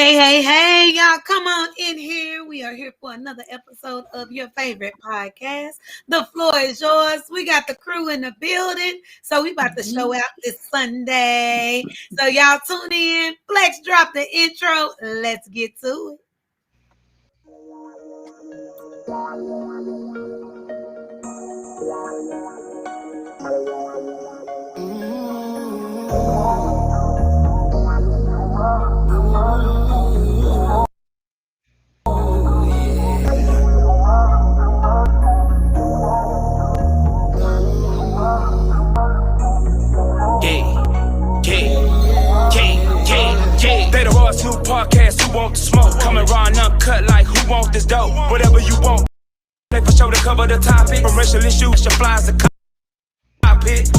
Hey, y'all, come on in here. We are here for another episode of your favorite podcast. The floor is yours. We got the crew in the building, so we about to show out this Sunday. So y'all tune in. Flex drop the intro. Let's get to it. They the Ross new podcast, who want the smoke? Coming raw and uncut like who want this dope? Whatever you want, they for sure to cover the topic. From racial issues to flies to cockpit.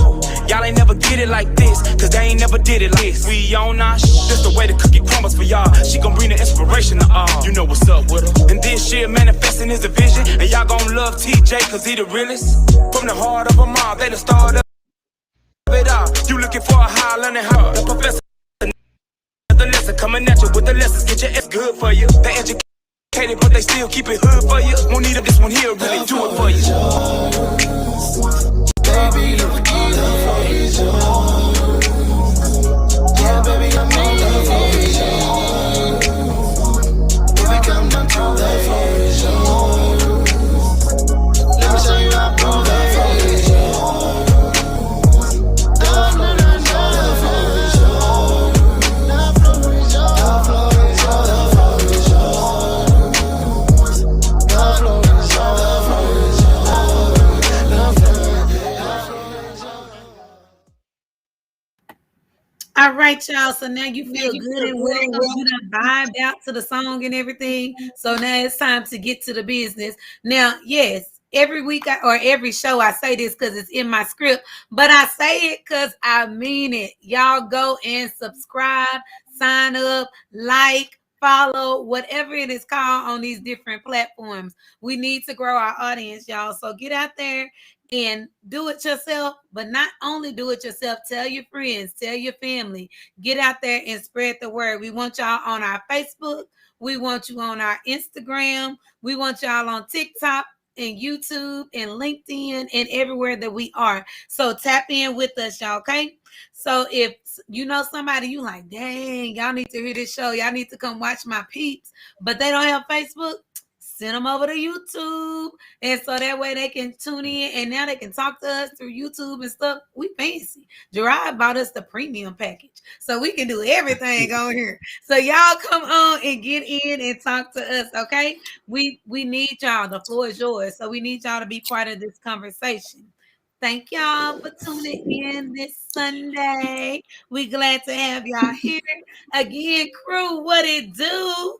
Y'all ain't never get it like this, cause they ain't never did it like this. We on our this the way the cookie crumbles for y'all. She gon' bring the inspiration to all. You know what's up with her. And this shit manifesting is a vision. And y'all gon' love TJ cause he the realest. From the heart of a mob, they the start of it all. You looking for a high learning how the professor. The lesson coming at you with the lessons, get your ass good for you. They educated, but they still keep it hood for you. Won't need this one here, really do it for you. Baby, the floor is yours. Yeah, baby, I'm on the floor is yours. Baby, come down to the floor is yours. Let me show you how cool the floor is yours. The floor is yours. All right, y'all. So now you feel good and welcome. You done vibed out to the song and everything. So now it's time to get to the business. Now, yes, every week or every show I say this because it's in my script, but I say it because I mean it. Y'all go and subscribe, sign up, like, follow, whatever it is called on these different platforms. We need to grow our audience, y'all. So get out there and do it yourself, but not only do it yourself, tell your friends, tell your family, get out there and spread the word. We want y'all on our Facebook. We want you on our Instagram. We want y'all on TikTok and YouTube and LinkedIn and everywhere that we are. So tap in with us, y'all, okay? So if you know somebody you like, dang, y'all need to hear this show. Y'all need to come watch my peeps, but they don't have Facebook. Send them over to YouTube, and so that way they can tune in, and now they can talk to us through YouTube and stuff. We fancy. Gerard bought us the premium package, so we can do everything on here. So y'all come on and get in and talk to us, okay? We need y'all. The floor is yours, so we need y'all to be part of this conversation. Thank y'all for tuning in this Sunday. We glad to have y'all here again, crew. What it do?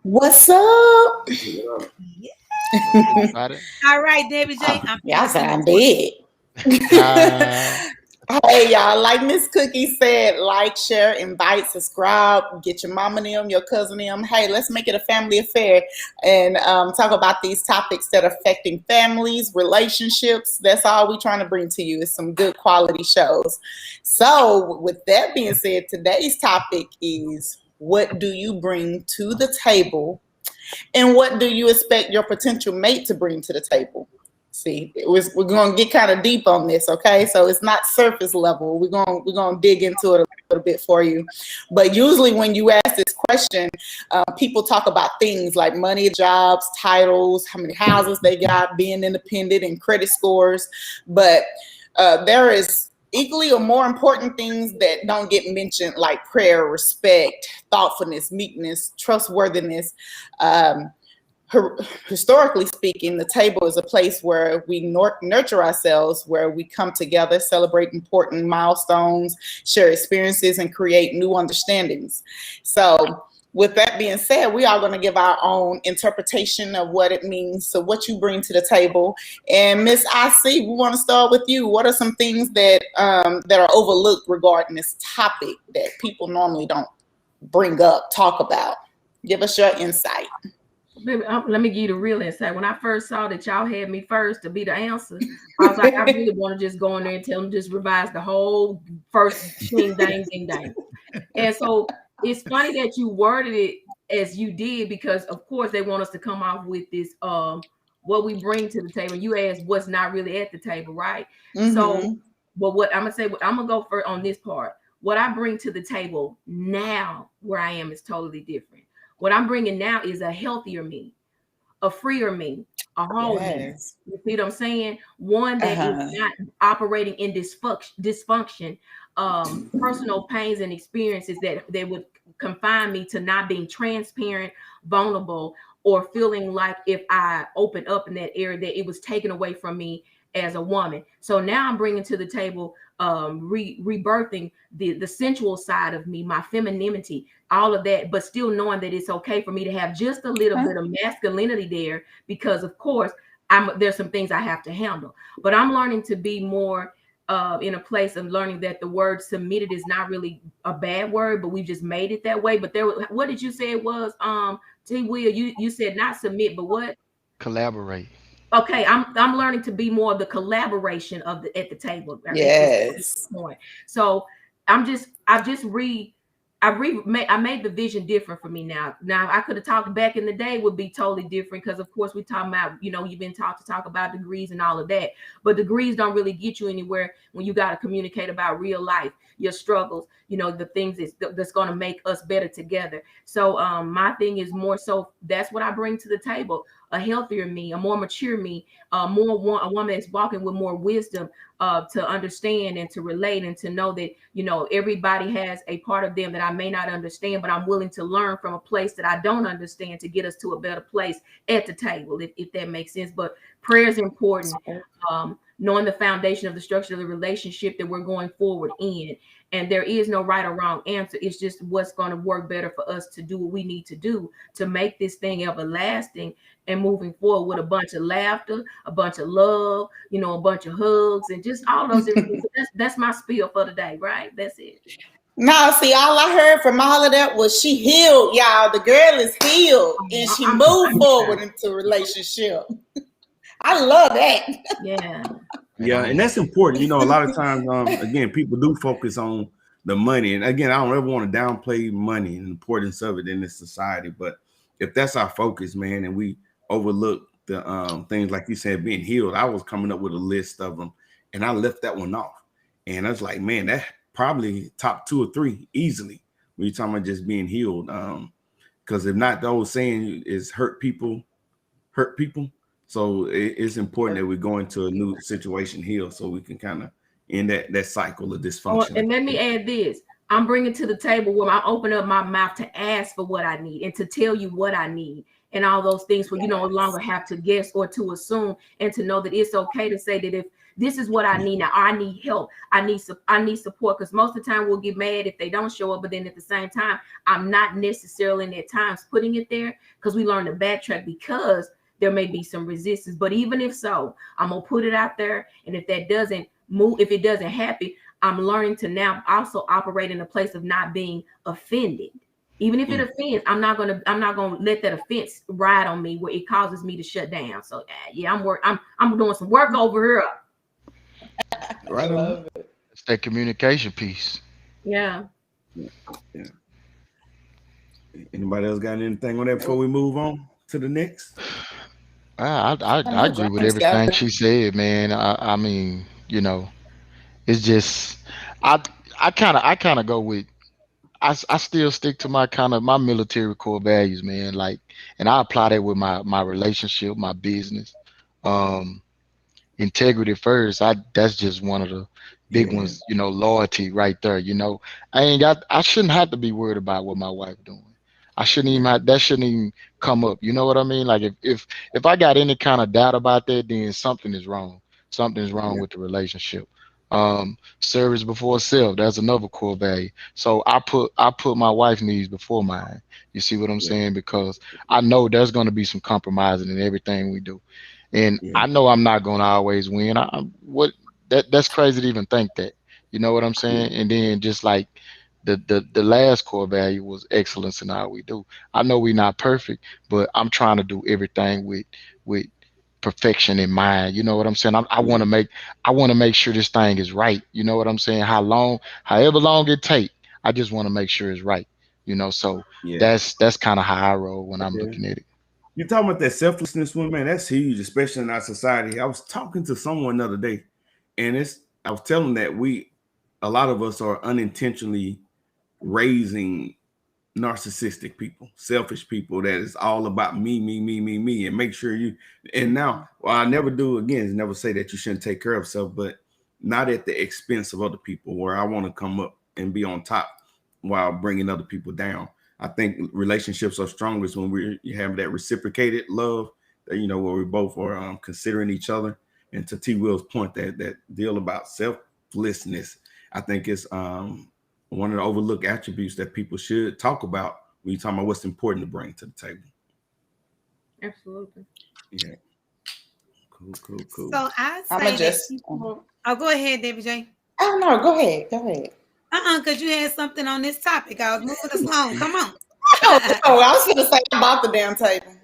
What's up? Yeah. All right, Debbie J. Y'all sound dead. Hey, y'all, like Miss Cookie said, like, share, invite, subscribe, get your mama them, your cousin them. Hey, let's make it a family affair and talk about these topics that are affecting families, relationships. That's all we're trying to bring to you is some good quality shows. So with that being said, today's topic is, what do you bring to the table, and what do you expect your potential mate to bring to the table? See, we're going to get kind of deep on this, okay? So it's not surface level. We're going to dig into it a little bit for you. But usually when you ask this question, people talk about things like money, jobs, titles, how many houses they got, being independent, and credit scores. But there is equally or more important things that don't get mentioned, like prayer, respect, thoughtfulness, meekness, trustworthiness. Historically speaking, the table is a place where we nurture ourselves, where we come together, celebrate important milestones, share experiences, and create new understandings. So with that being said, we are going to give our own interpretation of what it means. So what you bring to the table. And Miss IC, we want to start with you. What are some things that that are overlooked regarding this topic that people normally don't bring up, talk about? Give us your insight. Baby, let me give you the real insight. When I first saw that y'all had me first to be the answer, I was like, I really want to just go in there and tell them, just revise the whole first ding, dang, ding, dang. And so it's funny that you worded it as you did, because of course they want us to come off with this what we bring to the table. You asked what's not really at the table, right? So, Mm-hmm. but what I'm gonna say, I'm gonna go for on this part. What I bring to the table now, where I am, is totally different. What I'm bringing now is a healthier me, a freer me, a whole me. Yes. You see what I'm saying? One that is Uh-huh. not operating in dysfunction, personal pains and experiences that they would confine me to not being transparent, vulnerable, or feeling like if I open up in that area that it was taken away from me as a woman. So now I'm bringing to the table, rebirthing the sensual side of me, my femininity, all of that, but still knowing that it's okay for me to have just a little Huh? bit of masculinity there, because of course there's some things I have to handle. But I'm learning to be more in a place of learning that the word submitted is not really a bad word, but we just made it that way. But what did you say it was? T. Will, you said not submit, but what? Collaborate. Okay, I'm learning to be more of the collaboration of the at the table at this Yes. point. So I've just I made the vision different for me now. Now I could have talked back in the day would be totally different, because of course we talking about, you've been taught to talk about degrees and all of that, but degrees don't really get you anywhere when you got to communicate about real life, your struggles, the things that's going to make us better together. So my thing is more so that's what I bring to the table: a healthier me, a more mature me, a woman that's walking with more wisdom, to understand and to relate and to know that everybody has a part of them that I may not understand, but I'm willing to learn from a place that I don't understand to get us to a better place at the table, if that makes sense. But prayer is important. Knowing the foundation of the structure of the relationship that we're going forward in. And there is no right or wrong answer. It's just what's going to work better for us to do what we need to do to make this thing everlasting and moving forward with a bunch of laughter, a bunch of love, a bunch of hugs, and just all those different things. That's my spiel for today, right? That's it. No, see, all I heard from all of that was she healed, y'all. The girl is healed and she moved forward into a relationship. I love that. Yeah. Right Yeah, and on. that's important. A lot of times, again, people do focus on the money, and again, I don't ever want to downplay money and the importance of it in this society. But if that's our focus, man, and we overlook the things like you said, being healed, I was coming up with a list of them, and I left that one off, and I was like, man, that probably top 2 or 3 easily when you're talking about just being healed. Because if not, the old saying is hurt people hurt people. So it's important that we go into a new situation here so we can kind of end that cycle of Oh, dysfunction. and let me add this. I'm bringing to the table where I open up my mouth to ask for what I need and to tell you what I need and all those things, where you no longer have to guess or to assume, and to know that it's okay to say that if this is what I need now, I need help, I need support, because most of the time we'll get mad if they don't show up, but then at the same time, I'm not necessarily in at times putting it there, because we learn to backtrack, because there may be some resistance. But even if so, I'm gonna put it out there, and if that doesn't move, if it doesn't happen, I'm learning to now also operate in a place of not being offended. Even if it offends, I'm not gonna let that offense ride on me where it causes me to shut down. So yeah, I'm doing some work over here. I Right on. love it. It's that communication piece. Yeah. Yeah. Anybody else got anything on that before we move on to the next? I I know agree with James got everything it. she said, man. I mean, it's just I I kind of go with I still stick to my kind of my military core values, man. Like, and I apply that with my relationship, my business. Um, integrity first. That's just one of the big Yeah. ones. Loyalty right there. I shouldn't have to be worried about what my wife doing. I shouldn't even Yeah. that shouldn't even come up. You know what I mean? Like, if I got any kind of doubt about that, then something is wrong. Something's wrong Yeah. with the relationship. Service before self. That's another core value. So I put my wife needs before mine. You see what I'm Yeah. saying? Because I know there's going to be some compromising in everything we do, and Yeah. I know I'm not gonna always win. What that's crazy to even think that. You know what I'm Yeah. saying? And then just like the last core value was excellence in all we do. I know we're not perfect, but I'm trying to do everything with perfection in mind. You know what I'm saying? I Yeah. want to make sure this thing is right. You know what I'm saying? However long it take, I just want to make sure it's right. So Yeah. that's kind of how I roll when I'm looking at it. You talking about that selflessness, man? That's huge, especially in our society. I was talking to someone the other day, and I was telling them that a lot of us are unintentionally raising narcissistic people, selfish people that is all about me, me, me, me, me, and make sure you. And now, well, I never do again. Never say that you shouldn't take care of yourself, but not at the expense of other people. Where I want to come up and be on top while bringing other people down. I think relationships are strongest when you have that reciprocated love, that, where we both are considering each other. And to T. Will's point, that deal about selflessness, I think is one of the overlooked attributes that people should talk about when you're talking about what's important to bring to the table. Absolutely. Yeah. Cool. So I say that people. Oh, go ahead, Debbie J. Oh no, go ahead. Because you had something on this topic. I was moving us along. Come on. Oh, I was going to say about the damn table.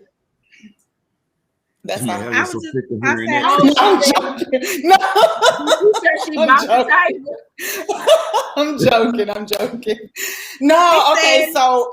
That's Yeah, all. I was so just. sick of I hearing said, that. I'm joking. No. You said she I'm bought the table. I'm joking. No, He okay, said- so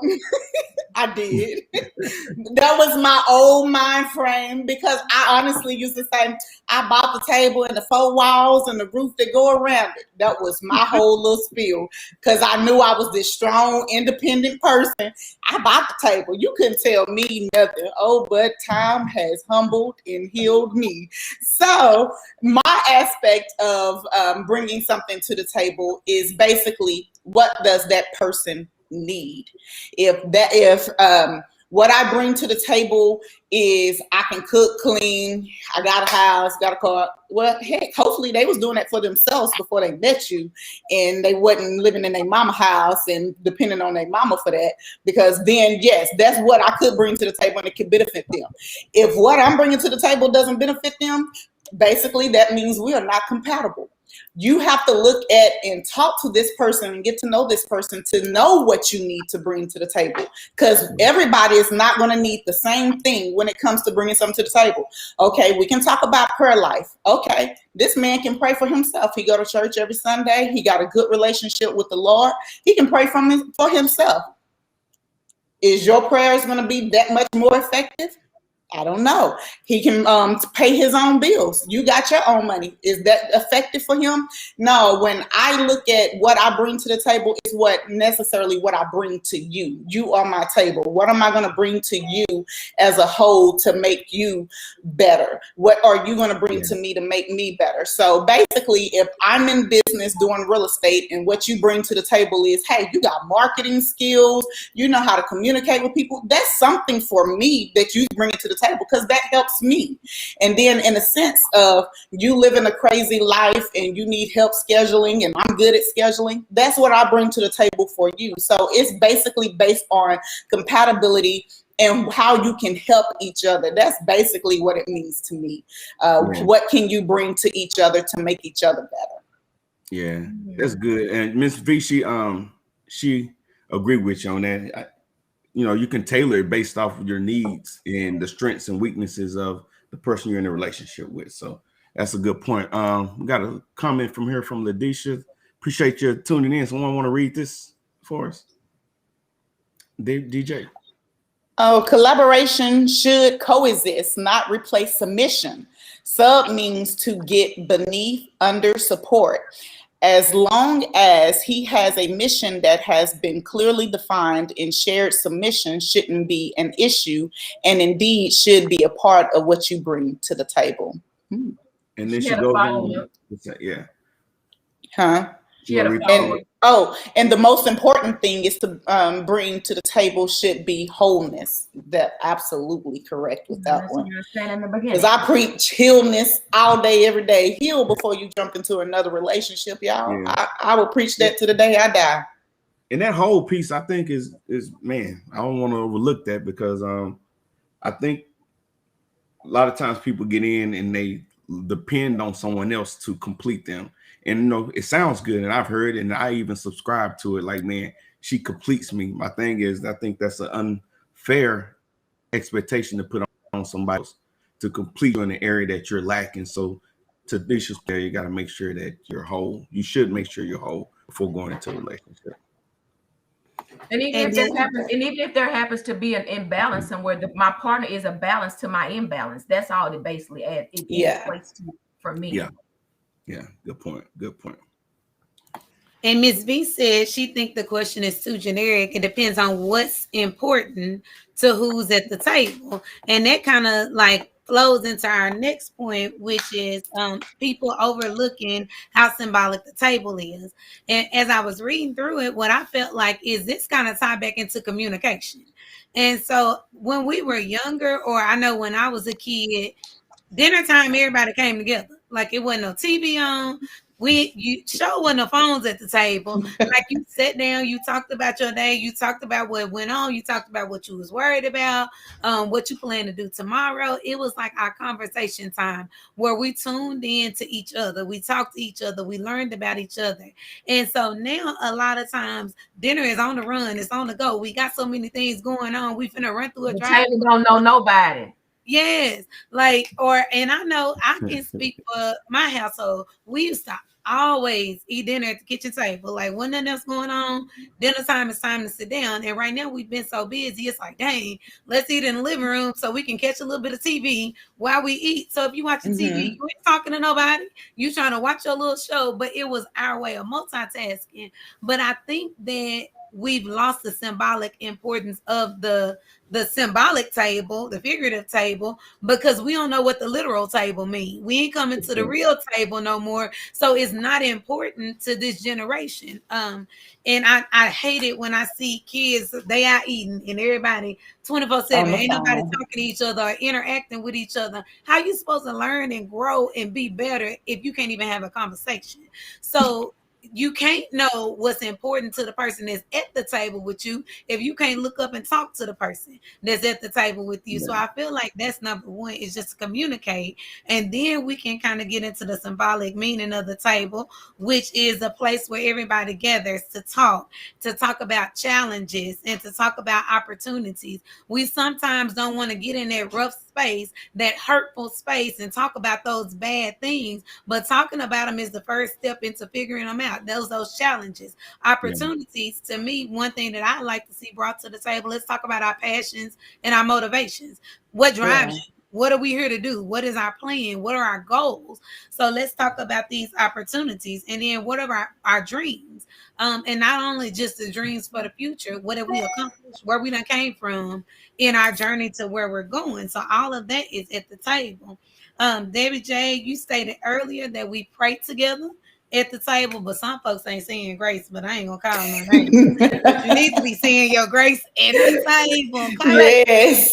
I did. That was my old mind frame because I honestly used to say I bought the table and the four walls and the roof that go around it. That was my whole little spiel because I knew I was this strong, independent person. I bought the table. You couldn't tell me nothing. Oh, but time has humbled and healed me. So my aspect of bringing something to the table is basically what does that person need? If what I bring to the table is I can cook, clean, I got a house, got a car. Well, heck, hopefully they was doing that for themselves before they met you and they wasn't living in their mama house and depending on their mama for that. Because then, yes, that's what I could bring to the table and it could benefit them. If what I'm bringing to the table doesn't benefit them, basically that means we are not compatible. You have to look at and talk to this person and get to know this person to know what you need to bring to the table. Because everybody is not going to need the same thing when it comes to bringing something to the table. Okay, we can talk about prayer life. Okay, this man can pray for himself. He go to church every Sunday. He got a good relationship with the Lord. He can pray for himself. Is your prayers going to be that much more effective? I don't know. He can pay his own bills. You got your own money. Is that effective for him? No. When I look at what I bring to the table, is what necessarily what I bring to you. You are my table. What am I going to bring to you as a whole to make you better? What are you going to bring to me to make me better? So basically, if I'm in business doing real estate and what you bring to the table is, hey, you got marketing skills, you know how to communicate with people, that's something for me that you bring it to the table because that helps me. And then in a sense of you living a crazy life and you need help scheduling and I'm good at scheduling, that's what I bring to the table for you. So it's basically based on compatibility and how you can help each other. That's basically what it means to me. What can you bring to each other to make each other better? Yeah, that's good. And Miss V, she agreed with you on that. You can tailor it based off of your needs and the strengths and weaknesses of the person you're in a relationship with. So that's a good point. We got a comment from here from Ladisha. Appreciate you tuning in. Someone want to read this for us? DJ. Oh, collaboration should coexist, not replace submission. Sub means to get beneath, under, support. As long as he has a mission that has been clearly defined and shared submission shouldn't be an issue and indeed should be a part of what you bring to the table. And then she goes on. Yeah. Huh? She had a follow-up. And the most important thing is to bring to the table should be wholeness. That absolutely correct with that one. Because I preach healness all day, every day. Heal before you jump into another relationship, y'all. Yeah. I will preach that to the day I die. And that whole piece, I think, is man, I don't want to overlook that because I think a lot of times people get in and they depend on someone else to complete them. And it sounds good, and I've heard it, and I even subscribe to it. Like, man, she completes me. My thing is, I think that's an unfair expectation to put on somebody else to complete you in the area that you're lacking. So, to this there, you got to make sure that you're whole. You should make sure you're whole before going into a relationship. And even And if then there happens to be an imbalance somewhere, my partner is a balance to my imbalance. That's all it basically it Yeah. equates to for me. Yeah. Yeah. Good point. Good point. And Miss B said she think the question is too generic. It depends on what's important to who's at the table, and that kind of like flows into our next point, which is people overlooking how symbolic the table is. And as I was reading through it, what I felt like is this kind of tie back into communication. And so when we were younger, or I know when I was a kid, dinner time, everybody came together. Like it wasn't no TV on. You sure wasn't no phones at the table. Like you sat down, you talked about your day, you talked about what went on, you talked about what you was worried about, what you plan to do tomorrow. It was like our conversation time where we tuned in to each other, we talked to each other, we learned about each other. And so now a lot of times dinner is on the run, it's on the go. We got so many things going on. We finna run through a The drive. table don't know nobody. Yes, like and I know I can speak for my household. We used to always eat dinner at the kitchen table. Like when nothing else going on, dinner time is time to sit down. And right now we've been so busy, it's like, dang, let's eat in the living room so we can catch a little bit of TV while we eat. So if you watch the TV, you ain't talking to nobody. You trying to watch your little show, but it was our way of multitasking. But I think that we've lost the symbolic importance of the symbolic table, the figurative table, because we don't know what the literal table means. We ain't coming to the real table no more. So it's not important to this generation. And I hate it when I see kids, they out eating and everybody 24/7. Ain't nobody talking to each other or interacting with each other. How you supposed to learn and grow and be better if you can't even have a conversation? So you can't know what's important to the person that's at the table with you if you can't look up and talk to the person that's at the table with you. So I feel like that's number one, is just to communicate. And then we can kind of get into the symbolic meaning of the table, which is a place where everybody gathers to talk about challenges and to talk about opportunities. We sometimes don't want to get in that rough space, that hurtful space, and talk about those bad things, but talking about them is the first step into figuring them out. Those challenges, opportunities. To me, one thing that I like to see brought to the table, let's talk about our passions and our motivations. What drives you? What are we here to do? What is our plan? What are our goals? So let's talk about these opportunities, and then what are our dreams? And not only just the dreams for the future, what have we accomplished? Where we done came from in our journey to where we're going. So all of that is at the table. Debbie J, you stated earlier that we pray together at the table, but some folks ain't saying grace, but I ain't gonna call no names. But you need to be saying your grace at the table. Yes.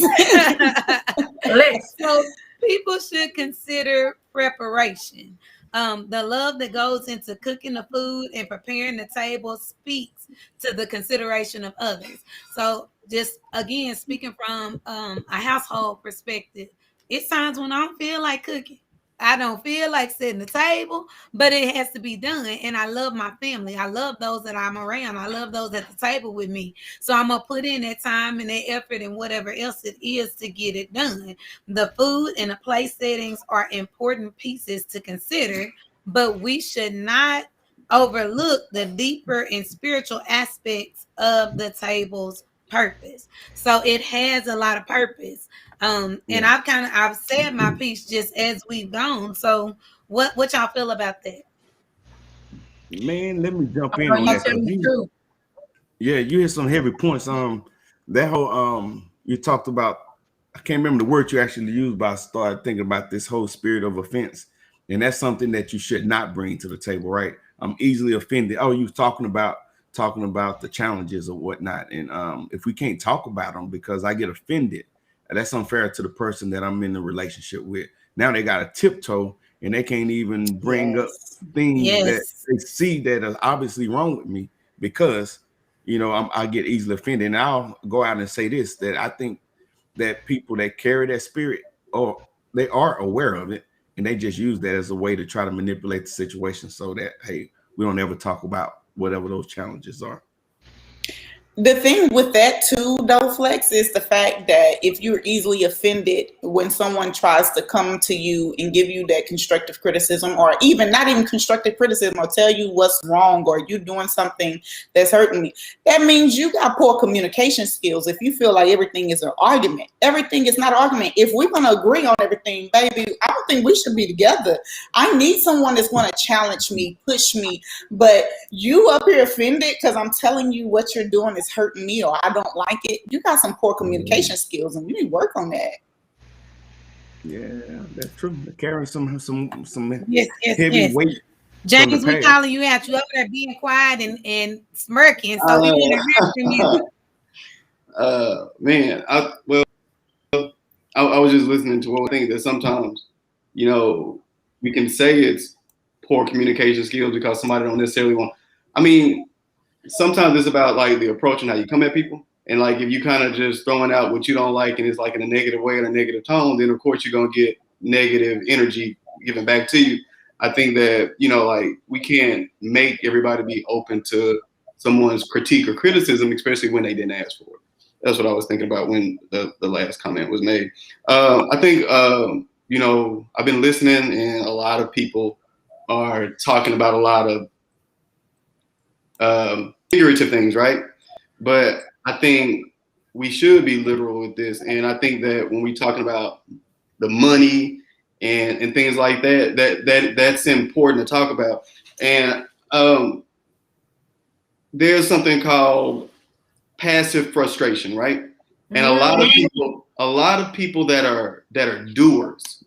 So people should consider preparation. The love that goes into cooking the food and preparing the table speaks to the consideration of others. So just again, speaking from a household perspective, it's times when I don't feel like cooking. I don't feel like setting the table, but it has to be done. And I love my family. I love those that I'm around. I love those at the table with me. So I'm going to put in that time and that effort and whatever else it is to get it done. The food and the place settings are important pieces to consider, but we should not overlook the deeper and spiritual aspects of the table's purpose. So it has a lot of purpose. And I've said my piece just as we've gone. So what y'all feel about that? Man, let me jump in Oh, on you that. tell me the truth. Yeah, you hit some heavy points. That whole you talked about. I can't remember the word you actually used, but I started thinking about this whole spirit of offense, and that's something that you should not bring to the table, right? I'm easily offended. Oh, you was talking about the challenges or whatnot, and if we can't talk about them because I get offended, that's unfair to the person that I'm in the relationship with. Now they got to tiptoe, and they can't even bring up things that they see that are obviously wrong with me because I get easily offended. And I'll go out and say this, that I think that people that carry that spirit, or they are aware of it, and they just use that as a way to try to manipulate the situation so that, hey, we don't ever talk about whatever those challenges are. The thing with that too, though, Flex, is the fact that if you're easily offended when someone tries to come to you and give you that constructive criticism, or even not even constructive criticism, or tell you what's wrong, or you doing something that's hurting me, that means you got poor communication skills. If you feel like everything is an argument, everything is not an argument. If we're going to agree on everything, baby, I don't think we should be together. I need someone that's going to challenge me, push me, but you up here offended because I'm telling you what you're doing is hurting me or I don't like it. You got some poor communication skills and you need to work on that. Yeah, that's true. Carrying some Yes, heavy weight. James, we calling you out. You over there being quiet and smirking, so we want to hear from you. Man, I was just listening to what I think that sometimes, you know, we can say it's poor communication skills because somebody don't necessarily want. I mean, sometimes it's about like the approach and how you come at people. And like if you kind of just throwing out what you don't like and it's like in a negative way or a negative tone, then of course you're gonna get negative energy given back to you. I think that, you know, like we can't make everybody be open to someone's critique or criticism, especially when they didn't ask for it. That's what I was thinking about when the last comment was made. I think, you know, I've been listening and a lot of people are talking about a lot of figurative things, right? But I think we should be literal with this. And I think that when we're talking about the money and things like that, that's important to talk about. And there's something called passive frustration, right? And a lot of people that are doers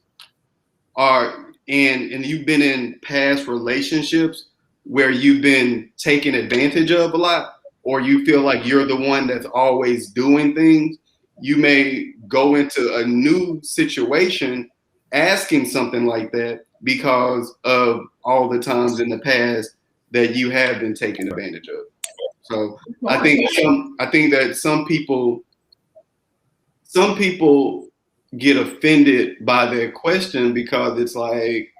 are, and you've been in past relationships where you've been taken advantage of a lot, or you feel like you're the one that's always doing things, you may go into a new situation asking something like that because of all the times in the past that you have been taken advantage of. So I think that some people get offended by their question because it's like,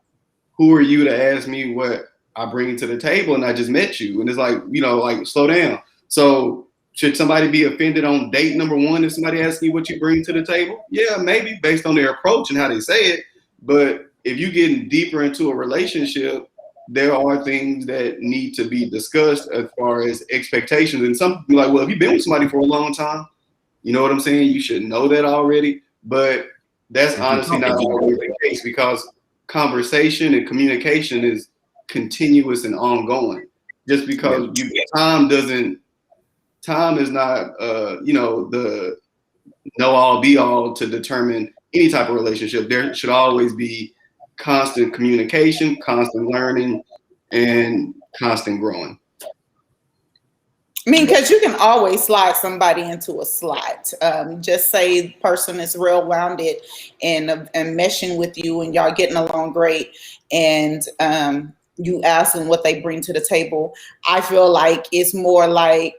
who are you to ask me what I bring to the table and I just met you? And it's like, you know, like slow down. So should somebody be offended on date number one if somebody asks you what you bring to the table? Yeah, maybe based on their approach and how they say it. But if you're getting deeper into a relationship, there are things that need to be discussed as far as expectations. And some people are like, well, if you've been with somebody for a long time, you know what I'm saying? You should know that already. But that's honestly not always the case because conversation and communication is continuous and ongoing. Just because time is not, you know, the know all be all to determine any type of relationship. There should always be constant communication, constant learning, and constant growing. I mean, because you can always slide somebody into a slot. Just say the person is real rounded and meshing with you and y'all getting along great, and you ask them what they bring to the table. I feel like it's more like,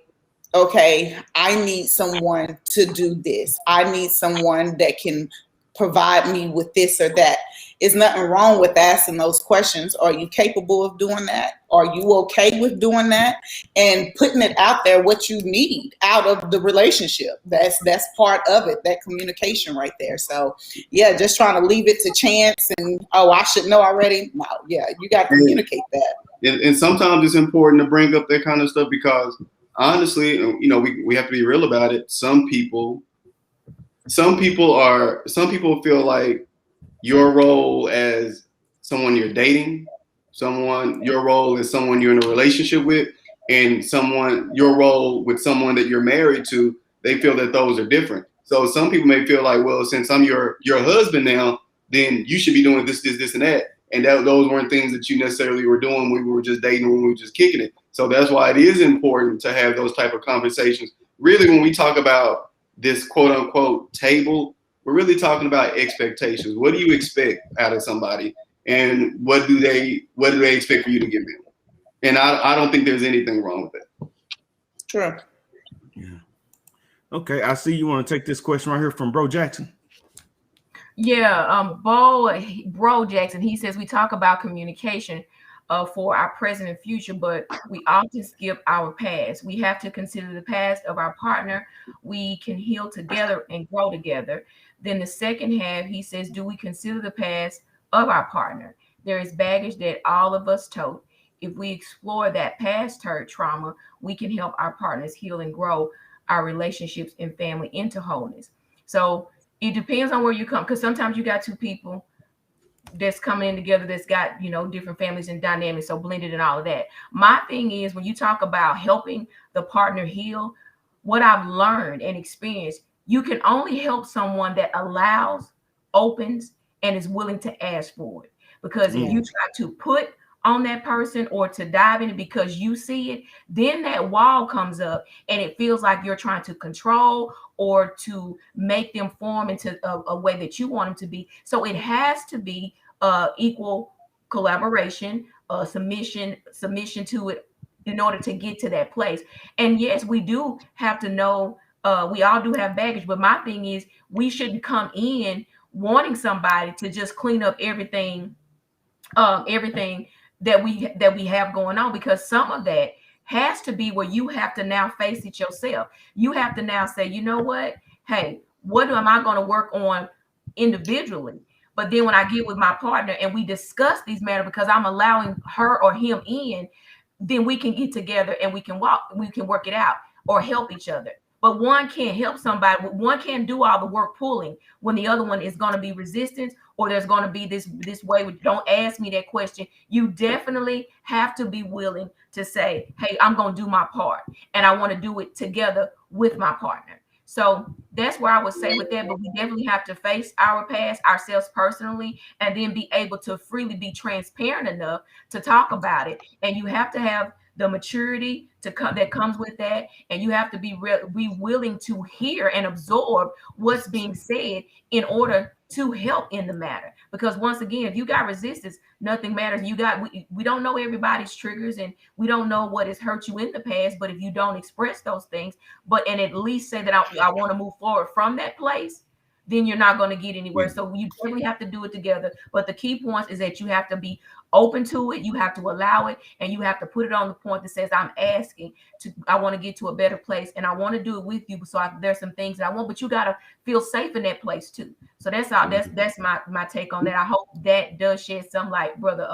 okay, I need someone to do this. I need someone that can provide me with this or that. There's nothing wrong with asking those questions. Are you capable of doing that? Are you okay with doing that? And putting it out there, what you need out of the relationship. That's part of it, that communication right there. So yeah, just trying to leave it to chance and, oh, I should know already. No, yeah, you got to communicate that. And sometimes it's important to bring up that kind of stuff because honestly, you know, we have to be real about it. Some people feel like your role as someone you're dating, your role as someone you're in a relationship with, and your role with someone that you're married to, they feel that those are different. So some people may feel like, well, since I'm your husband now, then you should be doing this, and that. And those weren't things that you necessarily were doing when we were just dating, when we were just kicking it. So that's why it is important to have those type of conversations. Really, when we talk about this quote unquote table, we're really talking about expectations. What do you expect out of somebody? And what do they expect for you to give them? And I don't think there's anything wrong with that. Sure. Yeah. Okay, I see you want to take this question right here from Bro Jackson. Yeah, Bro Jackson, he says we talk about communication. for our present and future, but we often skip our past. We have to consider the past of our partner. We can heal together and grow together. Then the second half, he says, do we consider the past of our partner? There is baggage that all of us tote. If we explore that past hurt trauma, we can help our partners heal and grow our relationships and family into wholeness. So it depends on where you come, because sometimes you got two people that's coming in together that's got, you know, different families and dynamics, so blended and all of that. My thing is, when you talk about helping the partner heal, what I've learned and experienced, you can only help someone that allows, opens, and is willing to ask for it. Because if you try to put on that person or to dive in it because you see it, then that wall comes up and it feels like you're trying to control or to make them form into a way that you want them to be. So it has to be equal collaboration, submission to it in order to get to that place. And yes, we do have to know, we all do have baggage, but my thing is, we shouldn't come in wanting somebody to just clean up everything that we have going on, because some of that has to be where you have to now face it yourself. You have to now say, you know what, hey, what am I going to work on individually? But then when I get with my partner and we discuss these matters, because I'm allowing her or him in, then we can get together and we can work it out or help each other. But one can't help somebody. One can't do all the work pulling when the other one is going to be resistance, or there's going to be this way. Don't ask me that question. You definitely have to be willing to say, hey, I'm going to do my part, and I want to do it together with my partner. So that's where I would say with that, but we definitely have to face our past ourselves personally, and then be able to freely be transparent enough to talk about it. And you have to have the maturity that comes with that, and you have to be willing to hear and absorb what's being said in order to help in the matter. Because once again, if you got resistance, nothing matters. We don't know everybody's triggers, and we don't know what has hurt you in the past. But if you don't express those things, and at least say that I want to move forward from that place, then you're not going to get anywhere. So you definitely have to do it together. But the key points is that you have to be open to it, you have to allow it, and you have to put it on the point that says, I'm asking I want to get to a better place, and I want to do it with you. So there's some things that I want, but you got to feel safe in that place too. So that's all. That's my take on that. I hope that does shed some light, brother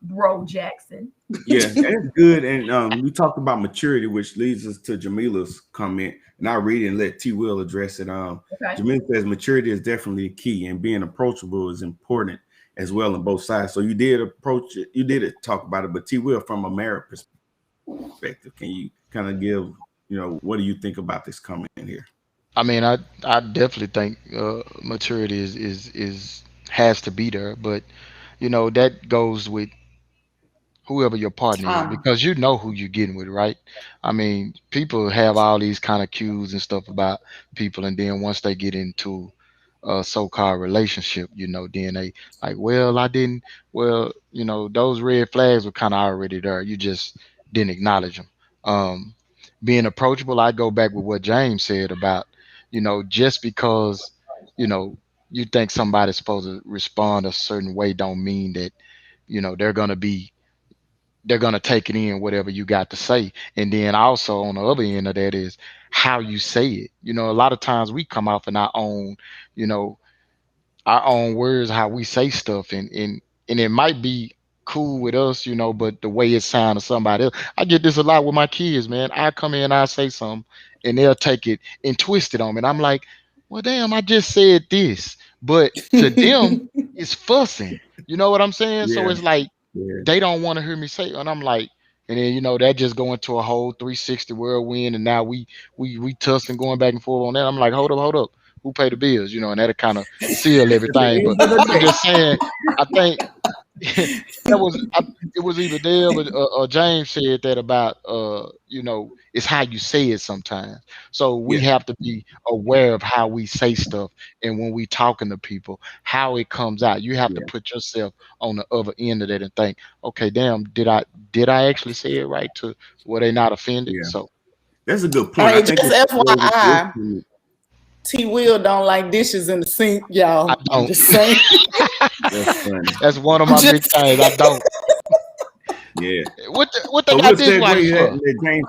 Bro Jackson. Yeah, that's good. And we talked about maturity, which leads us to Jamila's comment. And I'll read it and let T. Will address it. Okay. Jamila says maturity is definitely key, and being approachable is important as well on both sides. So you did approach it, you did talk about it, but T. Will, from a married perspective, can you kind of give, what do you think about this comment here? I mean, I definitely think maturity is has to be there, but that goes with whoever your partner is, because you know who you're getting with, right? I mean, people have all these kind of cues and stuff about people, and then once they get into a so-called relationship, then they like, well, I didn't, well, those red flags were kind of already there. You just didn't acknowledge them. Being approachable, I go back with what James said about, just because, you think somebody's supposed to respond a certain way, don't mean that, they're gonna take it in whatever you got to say. And then also on the other end of that is how you say it. A lot of times we come off in you know, our own words, how we say stuff, and it might be cool with us, but the way it sounds to somebody else. I get this a lot with my kids, man. I come in, I say something, and they'll take it and twist it on me. And I'm like, well, damn, I just said this. But to them, it's fussing. You know what I'm saying? So it's like, they don't want to hear me say it. And I'm like, and then that just go into a whole 360 whirlwind, and now we tussling, going back and forth on that. I'm like, hold up, who pay the bills? And that'll kind of seal everything. But I'm just saying, I think it was either Dale or James said that about it's how you say it sometimes. So we have to be aware of how we say stuff, and when we talking to people, how it comes out. You have to put yourself on the other end of that and think, okay, damn, did I actually say it right to where they not offended? So that's a good point. Hey, just FYI, T. Will don't like dishes in the sink, y'all. I'm just saying. That's one of my big things. I don't. Yeah. What they So got we'll this white segue that for? and let James,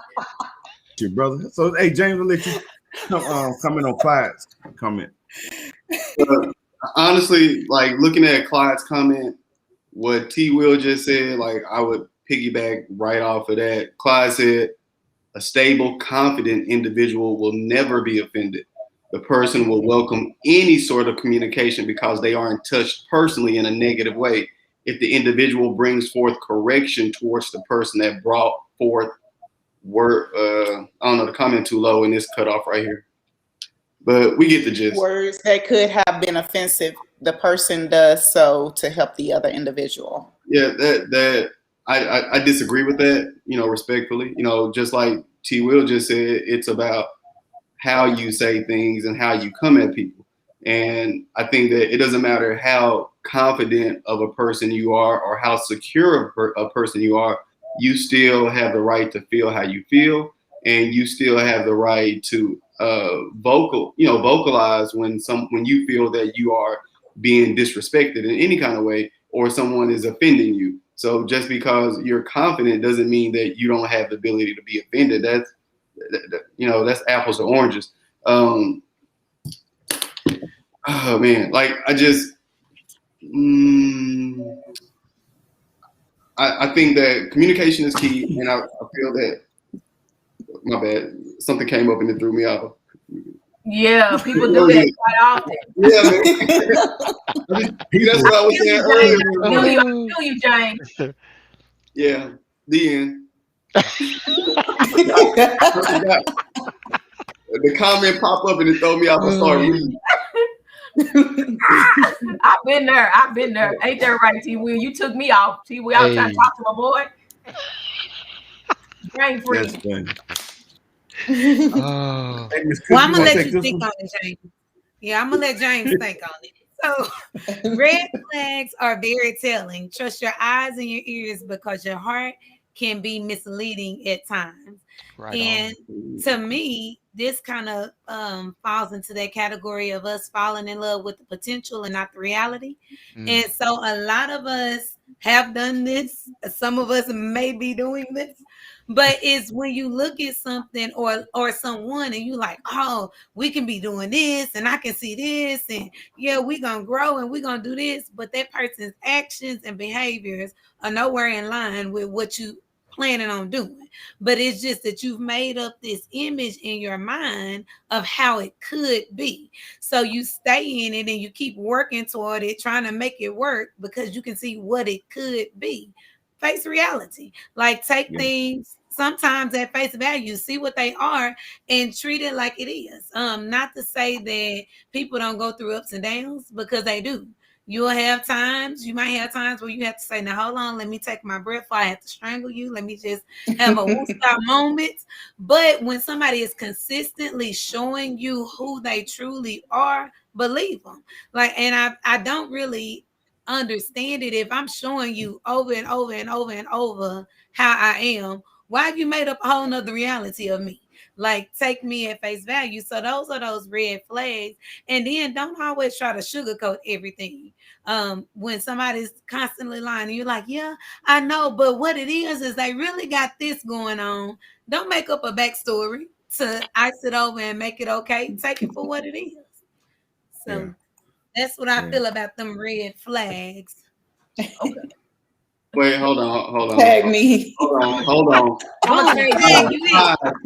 your brother. So hey, James, will let you comment on Clyde's comment. Honestly, like looking at Clyde's comment, what T. Will just said, like I would piggyback right off of that. Clyde said, a stable, confident individual will never be offended. The person will welcome any sort of communication because they aren't touched personally in a negative way. If the individual brings forth correction towards the person that brought forth word, I don't know, the comment too low and it's cut off right here. But we get the gist. Words that could have been offensive, the person does so to help the other individual. Yeah, that I disagree with that, respectfully. Just like T. Will just said, it's about how you say things and how you come at people. And I think that it doesn't matter how confident of a person you are or how secure a person you are, you still have the right to feel how you feel, and you still have the right to vocalize when you feel that you are being disrespected in any kind of way or someone is offending you. So just because you're confident doesn't mean that you don't have the ability to be offended. That's apples to oranges. Oh man, like I think that communication is key, and I feel that. My bad, something came up and it threw me off. Yeah, people do that quite often. Yeah, man. That's what I was saying earlier. I feel you, James. Yeah, the end. The comment popped up and it threw me off. I started reading. I've been there. Ain't that right, T. Will? You took me off. T. Will, I was trying to talk to my boy. Brain freeze. That's funny. Well, I'm gonna let you think on it, James. Yeah, I'm gonna let James think on it. So, red flags are very telling. Trust your eyes and your ears because your heart can be misleading at times. Right and on. To me, this kind of falls into that category of us falling in love with the potential and not the reality. And so a lot of us have done this. Some of us may be doing this. But it's when you look at something or someone and you like, oh, we can be doing this and I can see this and yeah, we're going to grow and we're going to do this. But that person's actions and behaviors are nowhere in line with what you planning on doing. But it's just that you've made up this image in your mind of how it could be. So you stay in it and you keep working toward it, trying to make it work because you can see what it could be. Face reality, like take things sometimes at face value, see what they are and treat it like it is. Not to say that people don't go through ups and downs because they do. You might have times where you have to say, now hold on, let me take my breath. I have to strangle you. Let me just have a woo-stop moment. But when somebody is consistently showing you who they truly are, believe them. And I don't really understand it. If I'm showing you over and over and over and over how I am, why have you made up a whole nother reality of me? Like, take me at face value. So those are those red flags. And then don't always try to sugarcoat everything. When somebody's constantly lying and you're like, yeah, I know, but what it is they really got this going on. Don't make up a backstory to ice it over and make it okay. Take it for what it is. So that's what I feel about them red flags. Okay. Wait, hold on. Tag me. Hold on.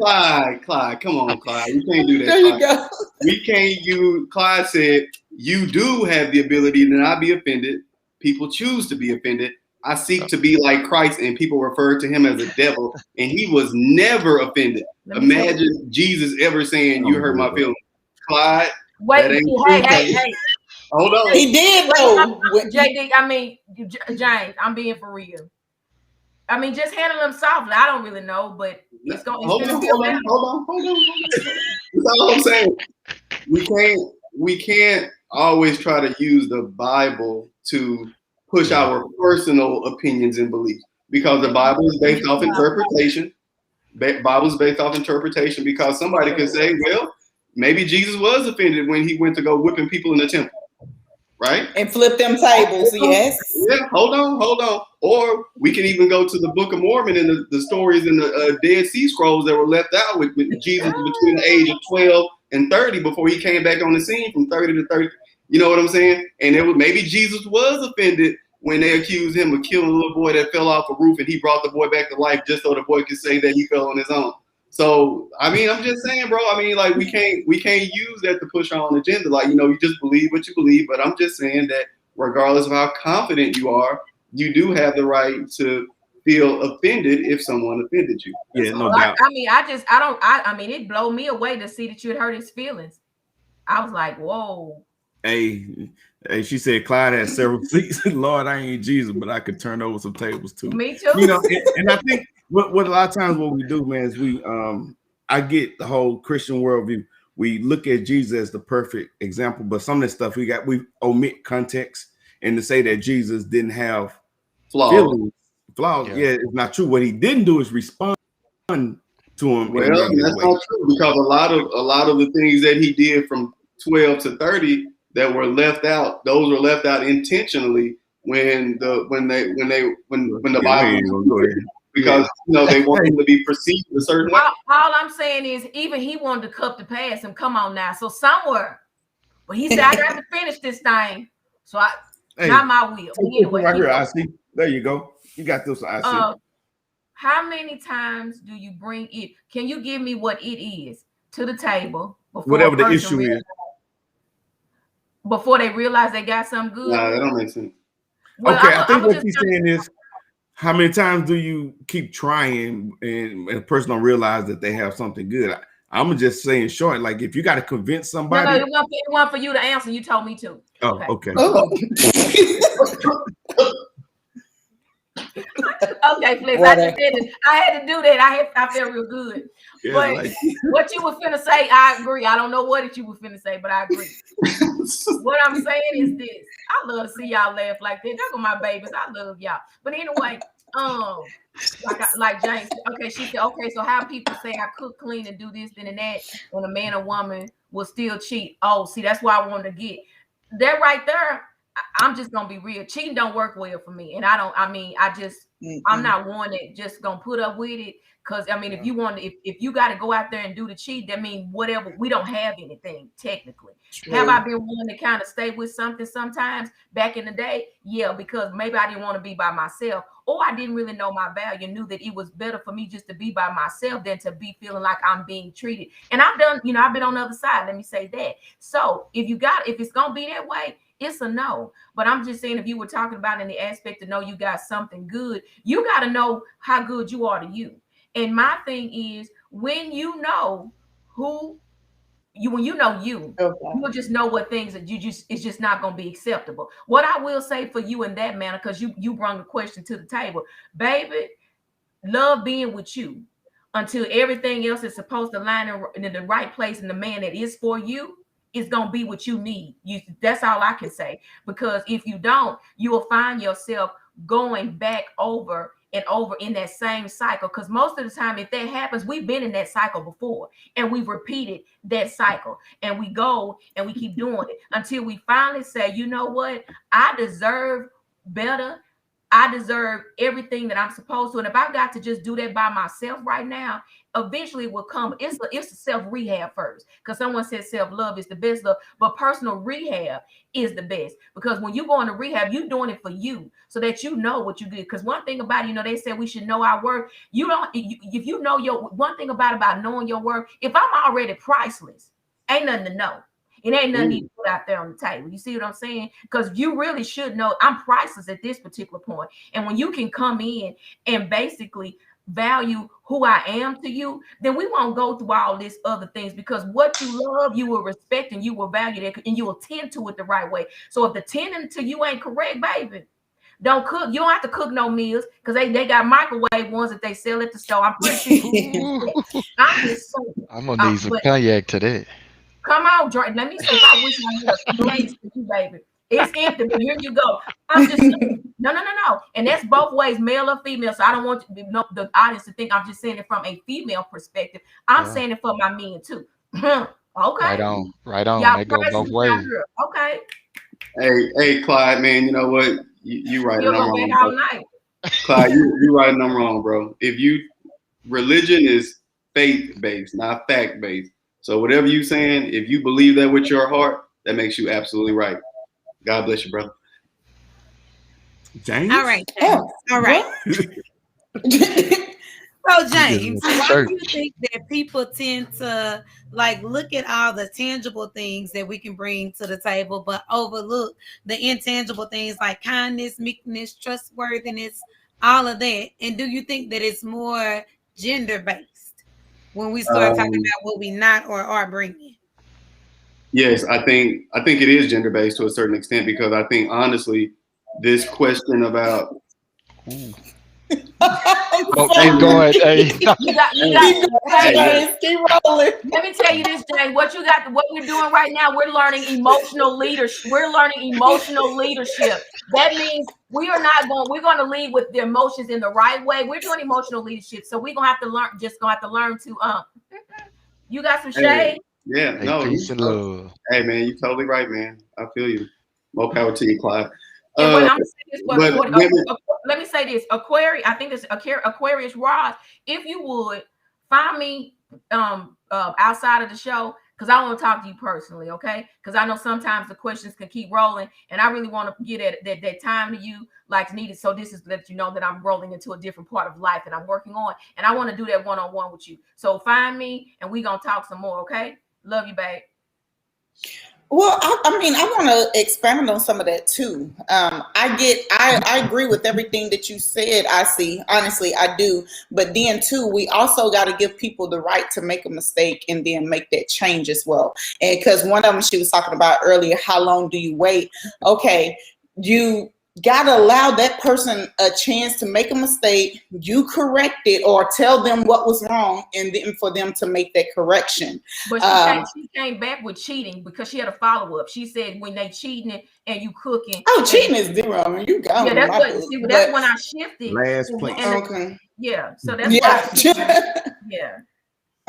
Clyde, come on, Clyde. You can't do that. There you go. We can't use. Clyde said, you do have the ability to not be offended. People choose to be offended. I seek to be like Christ, and people refer to him as a devil, and he was never offended. Imagine Jesus ever saying, you hurt my feelings. Clyde, wait, hey. Hold on. He did though. JD, James, I'm being for real. I mean, just handle them softly. I don't really know, but it's going to hold on. That's all I'm saying. We can't always try to use the Bible to push our personal opinions and beliefs because the Bible is based off interpretation. Bible is based off interpretation because somebody could say, well, maybe Jesus was offended when he went to go whipping people in the temple. right? And flip them tables, yes. Yeah, hold on. Or we can even go to the Book of Mormon and the stories in the Dead Sea Scrolls that were left out with Jesus between the age of 12 and 30 before he came back on the scene from 30 to 30. You know what I'm saying? And it was maybe Jesus was offended when they accused him of killing a little boy that fell off a roof, and he brought the boy back to life just so the boy could say that he fell on his own. So I mean, I'm just saying, bro. I mean, like we can't use that to push our own agenda. Like, you know, you just believe what you believe. But I'm just saying that regardless of how confident you are, you do have the right to feel offended if someone offended you. Yeah, no doubt. I mean, it blew me away to see that you had hurt his feelings. I was like, whoa. Hey, she said Clyde has several seats. Lord, I ain't Jesus, but I could turn over some tables too. Me too. You know, and I think what a lot of times what we do, man, is I get the whole Christian worldview. We look at Jesus as the perfect example, but some of the stuff we omit context, and to say that Jesus didn't have flaws, yeah, it's not true. What he didn't do is respond to him. Well, that's not true, because a lot of the things that he did from 12 to 30 that were left out, those were left out intentionally when the Bible, because you know they want him to be perceived a certain way. All I'm saying is, even he wanted to cup to pass him. Come on now, so somewhere, but he said, I got to finish this thing, so not my will. Anyway, right here, I see. There you go. You got this. I see. How many times do you bring it? Can you give me what it is to the table before whatever the issue is? Before they realize they got something good? Nah, that don't make sense. Well, okay, I think what she's saying is, how many times do you keep trying and a person don't realize that they have something good? I'm just saying short, like if you got to convince somebody. No, it wasn't for you to answer. You told me to. Oh, okay. Okay, Flex. I just did it. I had to do that. I felt real good. Yeah, but like, what you were finna say, I agree. I don't know what you were finna say, but I agree. What I'm saying is this: I love to see y'all laugh like that. They're my babies. I love y'all. But anyway, like James. Okay, she said, okay, so how people say I cook, clean, and do this, then and that, when a man or woman will still cheat. Oh, see, that's why I wanted to get that right there. I'm just gonna be real. Cheating don't work well for me, and I'm not one that just gonna put up with it. Because I mean, if you got to go out there and do the cheat, that means whatever. We don't have anything technically. True. Have I been one to kind of stay with something sometimes back in the day? Yeah, because maybe I didn't want to be by myself, or I didn't really know my value, knew that it was better for me just to be by myself than to be feeling like I'm being treated. And I've been on the other side. Let me say that. So if it's gonna be that way, it's a no. But I'm just saying, if you were talking about in the aspect to know you got something good, you got to know how good you are to you. And my thing is, when you know you will just know what things that it's just not going to be acceptable. What I will say for you in that manner, because you brought the question to the table, baby, love being with you until everything else is supposed to line in the right place, and the man that is for you is going to be what you need. That's all I can say. Because if you don't, you will find yourself going back over and over in that same cycle. Because most of the time, if that happens, we've been in that cycle before, and we've repeated that cycle, and we go and we keep doing it until we finally say, you know what, I deserve better. I deserve everything that I'm supposed to. And if I got to just do that by myself right now, eventually it will come. It's a self-rehab first, because someone said self-love is the best love, but personal rehab is the best. Because when you go into rehab, you're doing it for you, so that you know what you did. Because one thing about it, they said we should know our worth. If you know one thing about knowing your worth, if I'm already priceless, ain't nothing to know. It ain't nothing you put out there on the table. You see what I'm saying? Because you really should know I'm priceless at this particular point. And when you can come in and basically value who I am to you, then we won't go through all this other things, because what you love, you will respect and you will value that, and you will tend to it the right way. So if the tending to you ain't correct, baby, don't cook. You don't have to cook no meals, because they got microwave ones that they sell at the store. I'm pretty sure. I'm gonna need some cognac today. Come on, drink. Let me see if I wish I had a place for you, baby. It's empty, but here you go. I'm just no. And that's both ways, male or female. So I don't want the audience to think I'm just saying it from a female perspective. I'm saying it for my men too. Okay. Right on. They go both ways. Okay. Hey, Clyde, man, you know what? You right You'll and I'm go back wrong, all bro. night. Clyde, you right and I'm wrong, bro. Religion is faith based, not fact based. So whatever you saying, if you believe that with your heart, that makes you absolutely right. God bless you, brother. All James. right, James. Oh, All right. what? So He just James, went to why do you church. think that people tend to like look at all the tangible things that we can bring to the table, but overlook the intangible things like kindness, meekness, trustworthiness, all of that? And do you think that it's more gender based when we start talking Um, about what we not or are bringing? yes, I think it is gender based to a certain extent because I think honestly, this question about Ooh. I'm Oh, hey keep sorry. man, going. Hey, You got, you hey, got. Keep hey, going, Hey, yeah, James. Keep rolling. let me tell you this, Jay. What you got? What we're doing right now, we're learning emotional leadership. We're learning emotional leadership. That means we are not going. We're going to lead with the emotions in the right way. We're doing emotional leadership, so we're gonna have to learn. Just gonna have to learn to. You got some hey, shade. yeah, hey, no, peace and love. hey man, you're totally right, man. I feel you. More power to you, Clyde. And what Uh, I'm gonna say this, but women, let me say this, Aquarius. I think it's Aquarius Ross. If you would find me outside of the show, because I want to talk to you personally, okay? Because I know sometimes the questions can keep rolling, and I really want to get at that time to you like needed. So this is let you know that I'm rolling into a different part of life that I'm working on, and I want to do that one-on-one with you. So find me, and we gonna talk some more, okay? Love you, babe. Well, I mean, I want to expand on some of that too. I agree with everything that you said. I see, honestly, I do. But then too, we also got to give people the right to make a mistake and then make that change as well. And because one of them, she was talking about earlier, how long do you wait? Okay, you got to allow that person a chance to make a mistake. You correct it or tell them what was wrong, and then for them to make that correction. But Um, she came back with cheating because she had a follow up. She said when they cheating and you cooking Oh, and cheating is zero. I mean, you yeah, gone in that's my what book. see. That's But when I shifted Last and place. okay, yeah. So that's why I shifted. yeah, Yeah.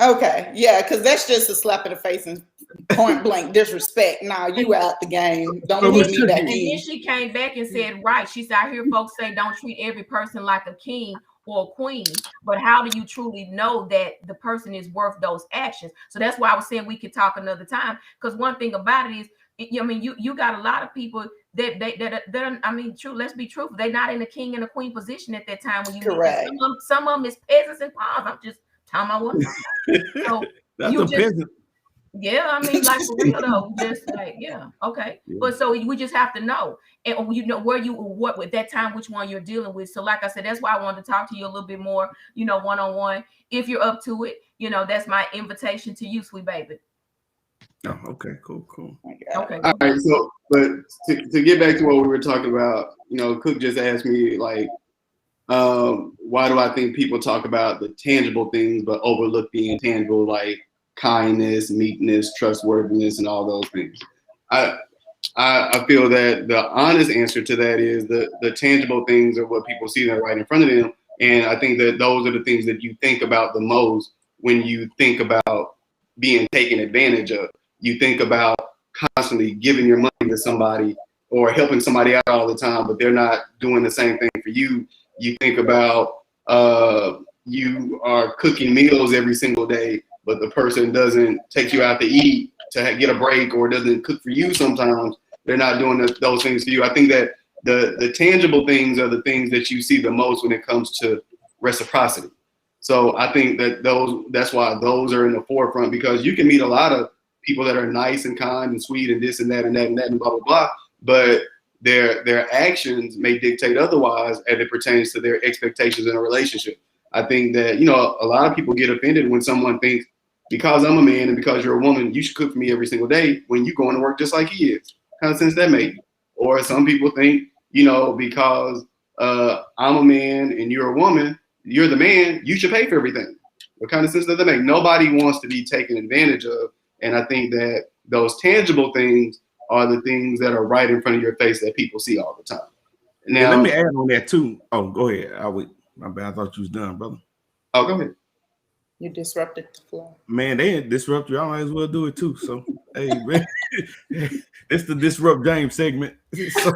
okay, yeah, because that's just a slap in the face and point blank disrespect. Nah, you And, out the game. Don't and then put Miss me back Cookie. in. she came back and said, right. She said, I hear folks say don't treat every person like a king or a queen, but how do you truly know that the person is worth those actions? So that's why I was saying we could talk another time. Because one thing about it is, I mean, you got a lot of people that I mean, true. Let's be truthful. They're not in the king and the queen position at that time when you meet them. Correct. Some of them is peasants and pawns. I'm just telling my one time. So That's you a just peasant. yeah, I mean, like for real though, just like yeah, okay. Yeah. But so we just have to know, and you know where you what with that time, which one you're dealing with. So like I said, that's why I wanted to talk to you a little bit more, you know, one on one. If you're up to it, you know, that's my invitation to you, sweet baby. Oh, okay, cool. Okay, all go right. ahead. So, but to get back to what we were talking about, you know, Cook just asked me like, why do I think people talk about the tangible things but overlook the intangible, like kindness, meekness, trustworthiness, and all those things? I feel that the honest answer to that is the tangible things are what people see that right in front of them, and I think that those are the things that you think about the most when you think about being taken advantage of. You think about constantly giving your money to somebody or helping somebody out all the time, but they're not doing the same thing for you. You think about you are cooking meals every single day, but the person doesn't take you out to eat to get a break or doesn't cook for you sometimes. They're not doing those things for you. I think that the tangible things are the things that you see the most when it comes to reciprocity. So I think that that's why those are in the forefront, because you can meet a lot of people that are nice and kind and sweet and this and that and that and that and blah blah blah, but their actions may dictate otherwise as it pertains to their expectations in a relationship. I think that, you know, a lot of people get offended when someone thinks because I'm a man and because you're a woman, you should cook for me every single day when you going to work just like he is. What kind of sense that make? Or some people think, you know, because I'm a man and you're a woman, you're the man, you should pay for everything. What kind of sense does that make? Nobody wants to be taken advantage of. And I think that those tangible things are the things that are right in front of your face that people see all the time. Yeah, let Now, me add on that too. Oh, go ahead. I wait. My bad. I thought you was done, brother. oh, go ahead. You disrupted the flow. Man, they disrupt you. I might as well do it too. So, hey, man, it's the Disrupt James segment. So,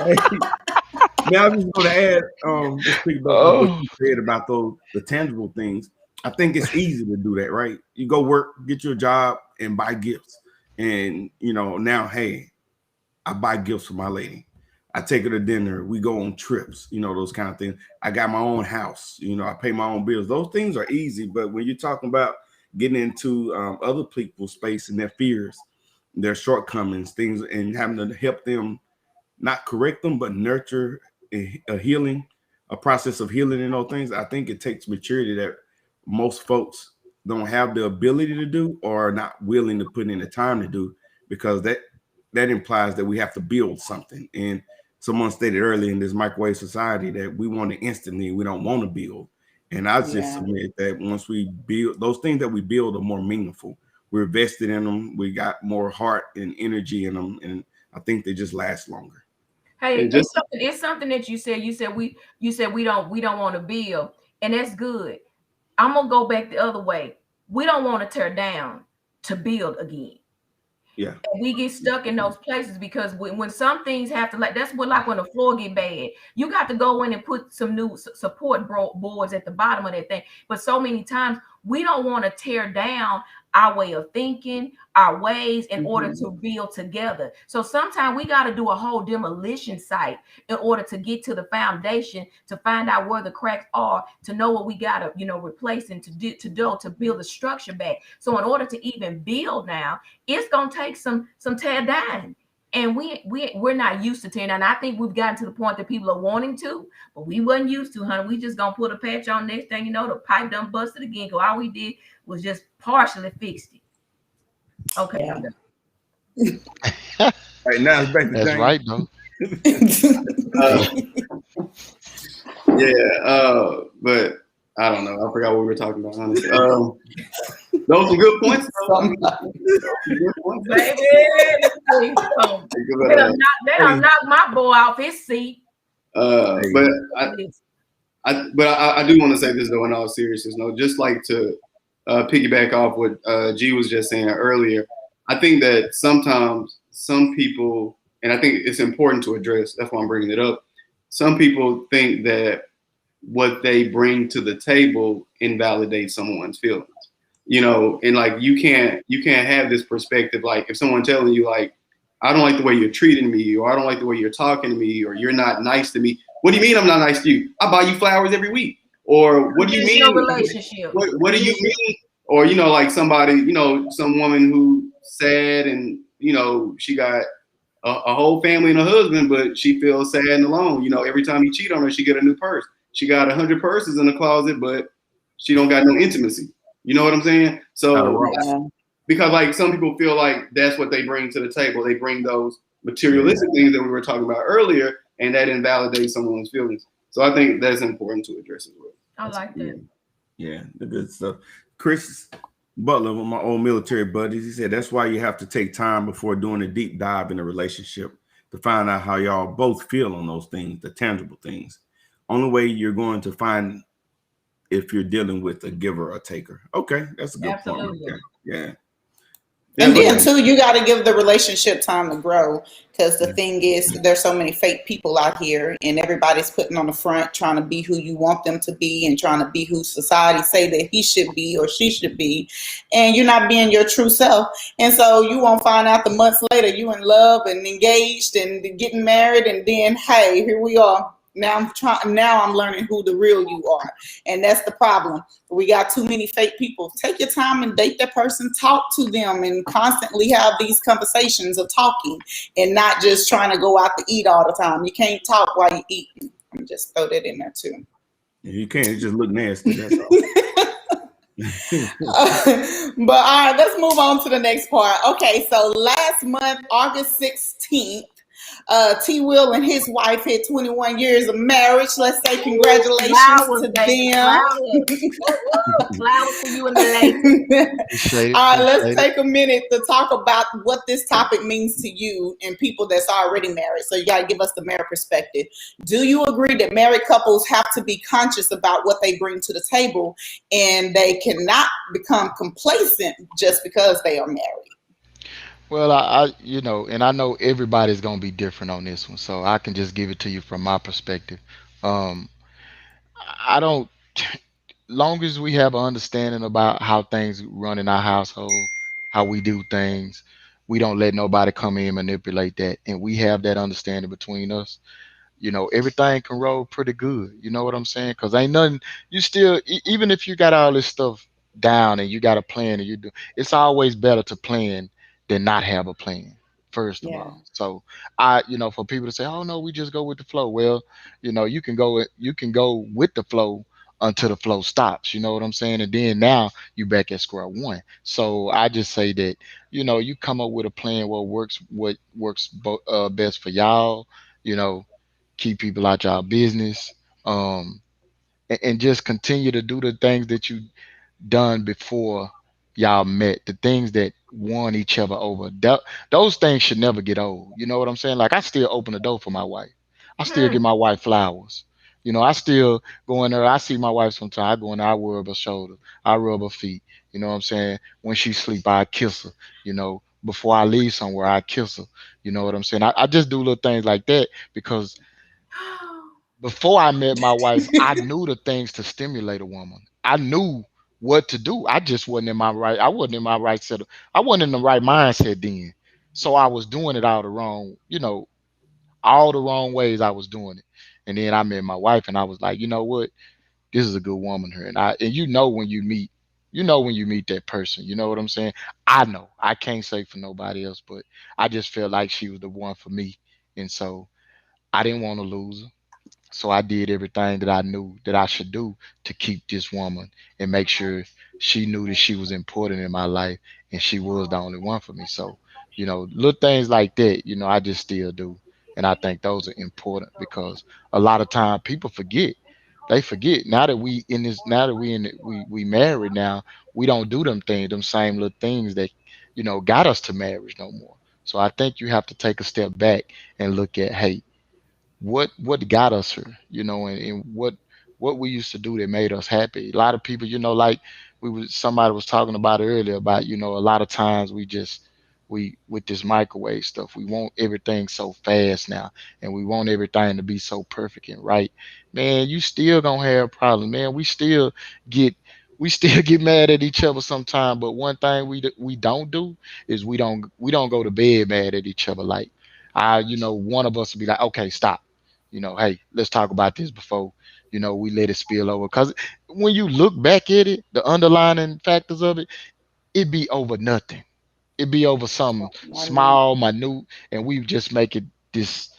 hey, now I'm just going to add, just speak about what you said about the tangible things. I think it's easy to do that, right? You go work, get your job, and buy gifts. And, now, hey, I buy gifts for my lady. I take her to dinner. We go on trips, those kind of things. I got my own house. I pay my own bills. Those things are easy. But when you're talking about getting into other people's space and their fears, their shortcomings, things, and having to help them, not correct them, but nurture a healing, a process of healing and those things, I think it takes maturity that most folks don't have the ability to do or are not willing to put in the time to do, because that implies that we have to build something. And someone stated earlier in this microwave society that we want it instantly, we don't want to build. And I just submit that once we build, those things that we build are more meaningful. We're invested in them. We got more heart and energy in them. And I think they just last longer. Hey, it's something that you said. You said we don't want to build, and that's good. I'm gonna go back the other way. We don't want to tear down to build again. Yeah, and we get stuck in those places because when some things have to, like, that's what, like when the floor get bad, you got to go in and put some new support boards at the bottom of that thing. But so many times we don't want to tear down our way of thinking, our ways, in order to build together. So sometimes we got to do a whole demolition site in order to get to the foundation, to find out where the cracks are, to know what we got to, replace and to build the structure back. So in order to even build now, it's gonna take some tear down. And we're not used to tearing down. I think we've gotten to the point that people are wanting to, but we wasn't used to, honey. We just gonna put a patch on, next thing you know, the pipe done busted again. Cause all we did was just partially fixed it. Okay. Yeah. Right now it's back to That's James. right, though. But I don't know. I forgot what we were talking about, honestly. Those are good points. Baby, knock my boy off his seat. But I do want to say this though, in all seriousness, just like to piggyback off what G was just saying earlier. I think that sometimes some people, and I think it's important to address, that's why I'm bringing it up. Some people think that what they bring to the table invalidates someone's feelings, and like you can't have this perspective. Like if someone telling you like, I don't like the way you're treating me, or I don't like the way you're talking to me, or you're not nice to me. What do you mean I'm not nice to you? I buy you flowers every week. Or what do you mean? Relationship. What do you mean? Or like somebody, some woman who sad and she got a whole family and a husband, but she feels sad and alone. Every time he cheat on her, she get a new purse. She got 100 purses in the closet, but she don't got no intimacy. You know what I'm saying? So because like some people feel like that's what they bring to the table. They bring those materialistic things that we were talking about earlier, and that invalidates someone's feelings. So I think that's important to address as well. I like that. Yeah, the good stuff. Chris Butler, one of my old military buddies, he said that's why you have to take time before doing a deep dive in a relationship to find out how y'all both feel on those things, the tangible things. Only way you're going to find if you're dealing with a giver or taker. Okay, that's a good point. Okay. Yeah. And then too, you got to give the relationship time to grow, because the thing is, there's so many fake people out here, and everybody's putting on the front, trying to be who you want them to be, and trying to be who society say that he should be or she should be, and you're not being your true self. And so you won't find out the months later you in love and engaged and getting married, and then hey, here we are. Now I'm learning who the real you are. And that's the problem. We got too many fake people. Take your time and date that person, talk to them, and constantly have these conversations of talking, and not just trying to go out to eat all the time. You can't talk while you're eating. I'm just throw that in there too. Yeah, you can't. It just look nasty. That's all. But all right, let's move on to the next part. Okay, so last month, August 16th, T. Will and his wife hit 21 years of marriage. Let's say congratulations Flowers, to baby, them. flowers. Flowers for you and the lady. Appreciate it. All right, let's Appreciate it. take a minute to talk about what this topic means to you and people that's already married. So you got to give us the married perspective. Do you agree that married couples have to be conscious about what they bring to the table and they cannot become complacent just because they are married? Well, you know, and I know everybody's gonna be different on this one, so I can just give it to you from my perspective. Um, I don't. Long as we have an understanding about how things run in our household, how we do things, we don't let nobody come in and manipulate that, and we have that understanding between us. You know, everything can roll pretty good. You know what I'm saying? Because ain't nothing. You still, even if you got all this stuff down and you got a plan and you do, it's always better to plan than not have a plan. First of Yeah. all, so you know, for people to say, "Oh no, we just go with the flow." Well, you know, you can go with the flow until the flow stops. You know what I'm saying? And then now you back at square one. So I just say that, you know, you come up with a plan what works best for y'all. You know, keep people out y'all business, um, and just continue to do the things that you done before y'all met, the things that won each other over. Those things should never get old. You know what I'm saying? Like I still open the door for my wife. I still give my wife flowers. You know, I still go in there. I see my wife sometimes. I go in there, I rub her shoulder, I rub her feet. You know what I'm saying? When she sleep, I kiss her. You know, before I leave somewhere, I kiss her. You know what I'm saying? I just do little things like that because before I met my wife, I knew the things to stimulate a woman. I knew what to do. I just wasn't in my right. I wasn't in my right set. I wasn't in the right mindset then. So I was doing it all the wrong, you know, all the wrong ways I was doing it. And then I met my wife and I was like, you know what? This is a good woman here. And you know when you meet that person, you know what I'm saying? I know. I can't say for nobody else, but I just felt like she was the one for me. And so I didn't want to lose her. So I did everything that I knew that I should do to keep this woman and make sure she knew that she was important in my life and she was the only one for me. So, you know, little things like that, you know, I just still do. And I think those are important because a lot of time people forget. They forget now that we in this now that we in it, we married now, we don't do them things, them same little things that, you know, got us to marriage no more. So I think you have to take a step back and look at, hey, what got us here, you know, and what we used to do that made us happy. A lot of people, you know, like somebody was talking about it earlier about, you know, a lot of times we with this microwave stuff, we want everything so fast now and we want everything to be so perfect and right. Man, you still gonna have problems, man. Get we still get mad at each other sometimes, but one thing we don't do is we don't go to bed mad at each other. Like you know, one of us will be like, okay, stop, you know, hey, let's talk about this before, you know, we let it spill over. Because when you look back at it, the underlying factors of it, it be over nothing. It be over some small, minute, and we just make it this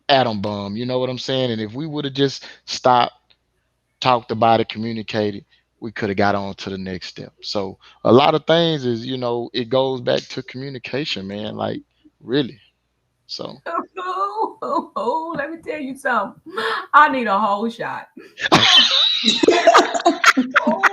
atom bomb. You know what I'm saying? And if we would have just stopped, talked about it, communicated, we could have got on to the next step. So a lot of things is, you know, it goes back to communication, man. Like really. So Oh, let me tell you something. I need a whole shot. Oh,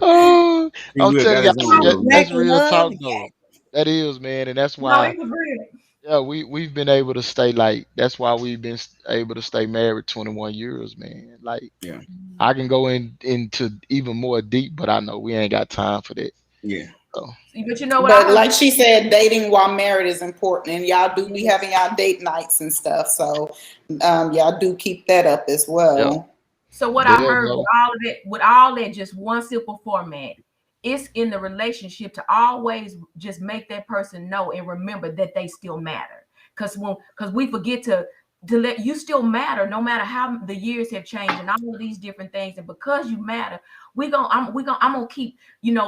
oh, He I'm will telling got you, his own little Black that's real love. talk though. That is, man, and that's no, why, it was real. yeah, we've been able to stay like that's why we've been able to stay married 21 years, man. Like yeah, I can go into even more deep, but I know we ain't got time for that. yeah, So But you know what? But I'm like she said, dating while married is important, and y'all do be having y'all date nights and stuff. So y'all do keep that up as yeah, well. So what I there heard go. with all that, just one simple format. It's in the relationship to always just make that person know and remember that they still matter. Because we forget to let you still matter no matter how the years have changed and all of these different things. And because you matter, I'm gonna keep,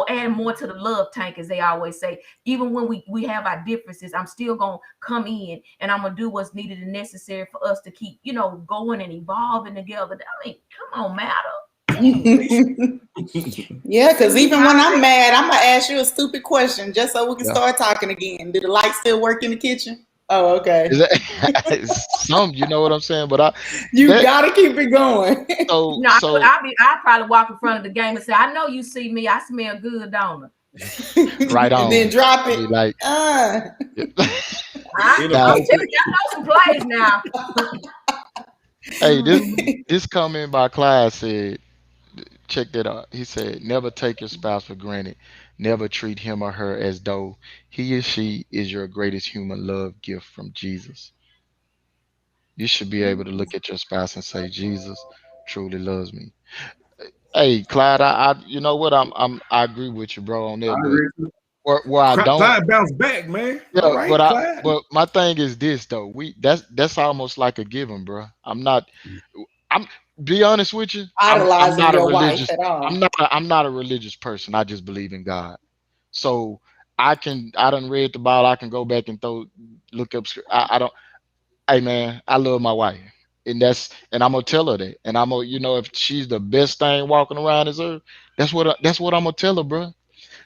adding more to the love tank, as they always say. Even when we have our differences, I'm still gonna come in and I'm gonna do what's needed and necessary for us to keep, going and evolving together. I mean, come on, matter. Yeah, because even when I'm mad, I'm gonna ask you a stupid question just so we can Yeah. start talking again. Do the light still work in the kitchen? Oh, okay. Is that some, you know what I'm saying? But You that gotta keep it going. No, I'll probably walk in front of the game and say, I know you see me. I smell good, don't right And then on. drop Be it. like, In a now, I'm telling pulpit. you, I know some plays now. hey, this comment by Clyde said, check that out. He said, never take your spouse for granted. Never treat him or her as though he or she is your greatest human love gift from Jesus. You should be able to look at your spouse and say, Jesus truly loves me. Hey, Clyde, you know what? I agree with you, bro, on I that. But agree. where I don't, Clyde bounced back, man. All yeah, right, Clyde. but my thing is this though. That's almost like a given, bro. I'm be honest with you. I'm Idolizing not a your wife religious. at all. I'm not a religious person. I just believe in God. So I done read the Bible. I can go back and look up. I don't. Hey man, I love my wife, and I'm gonna tell her that. And I'm gonna, if she's the best thing walking around is her, that's what I'm gonna tell her, bro.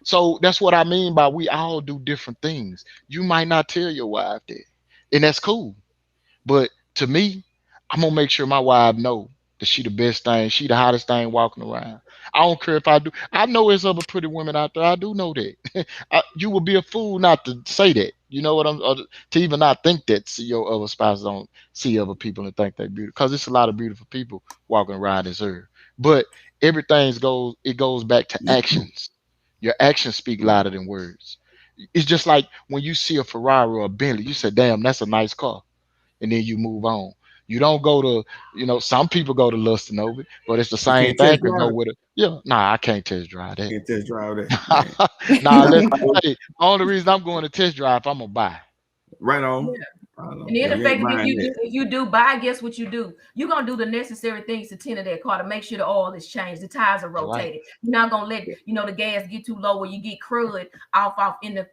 So that's what I mean by we all do different things. You might not tell your wife that, and that's cool. But to me, I'm gonna make sure my wife know that she the best thing, she the hottest thing walking around. I don't care if I do. I know there's other pretty women out there. I do know that. You would be a fool not to say that. You know what to even not think that see your other spouse don't see other people and think they're beautiful. Because it's a lot of beautiful people walking around this earth. But it goes back to actions. Your actions speak louder than words. It's just like when you see a Ferrari or a Bentley, you say, damn, that's a nice car, and then you move on. You don't go to, some people go to lusting over it, but it's the You same can't thing. test Could go drive. with it. Yeah, nah, I can't test drive that. Can't test drive that, man. Nah, hey, only reason I'm going to test drive, I'm gonna buy. Right Yeah. on. I know. And then Yeah, the you fact ain't that if buying that. you do buy, guess what you do? You're gonna do the necessary things to tend to that car to make sure the oil is changed, the tires are That's right. rotated. You're not gonna let the gas get too low where you get crud off in the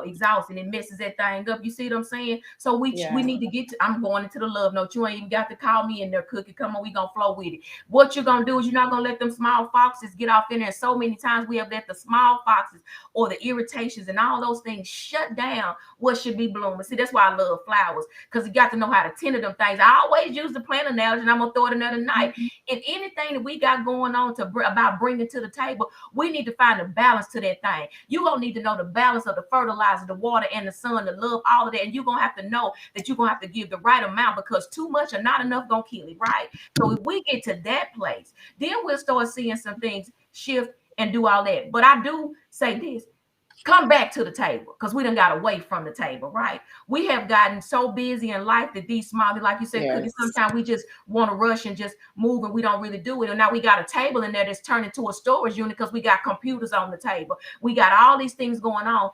exhaust and it messes that thing up. You see what I'm saying? So we Yeah. need to get to. I'm going into the love note. You ain't even got to call me in there, Cookie. Come on, we gonna flow with it. What you're gonna do is you're not gonna let them small foxes get off in there. So many times we have let the small foxes or the irritations and all those things shut down what should be blooming. See, that's why I love flowers, because you got to know how to tend to them things. I always use the plant analogy, and I'm gonna throw it another night. And anything that we got going on about bringing to the table, we need to find a balance to that thing. You're gonna need to know the balance of the fertilizer, the water, and the sun, the love, all of that. And you're gonna have to know that you're gonna have to give the right amount, because too much or not enough gonna kill it, right? So if we get to that place, then we'll start seeing some things shift and do all that. But I do say this: come back to the table, because we done got away from the table, right? We have gotten so busy in life that these small, like you said, Cookie, Yes. sometimes we just want to rush and just move and we don't really do it. And now we got a table in there that's turned into a storage unit because we got computers on the table. We got all these things going on,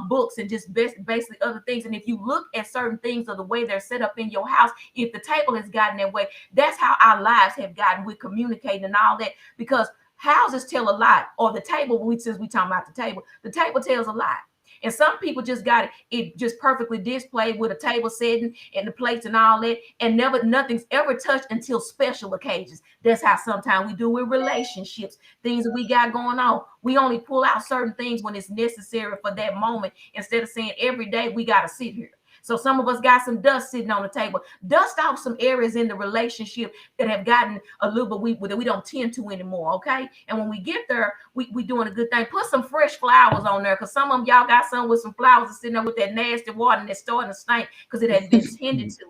books and just basically other things. And if you look at certain things of the way they're set up in your house, if the table has gotten that way, that's how our lives have gotten with communicating and all that, because houses tell a lot, or the table, since we talking about the table tells a lot. And some people just got it just perfectly displayed with a table setting and the plates and all that, and nothing's ever touched until special occasions. That's how sometimes we do with relationships, things that we got going on. We only pull out certain things when it's necessary for that moment, instead of saying every day we got to sit here. So some of us got some dust sitting on the table. Dust off some areas in the relationship that have gotten a little bit that we don't tend to anymore, okay? And when we get there, we doing a good thing. Put some fresh flowers on there, because some of them, y'all got some with some flowers that's sitting there with that nasty water and they're starting to stink because it hadn't been tended to.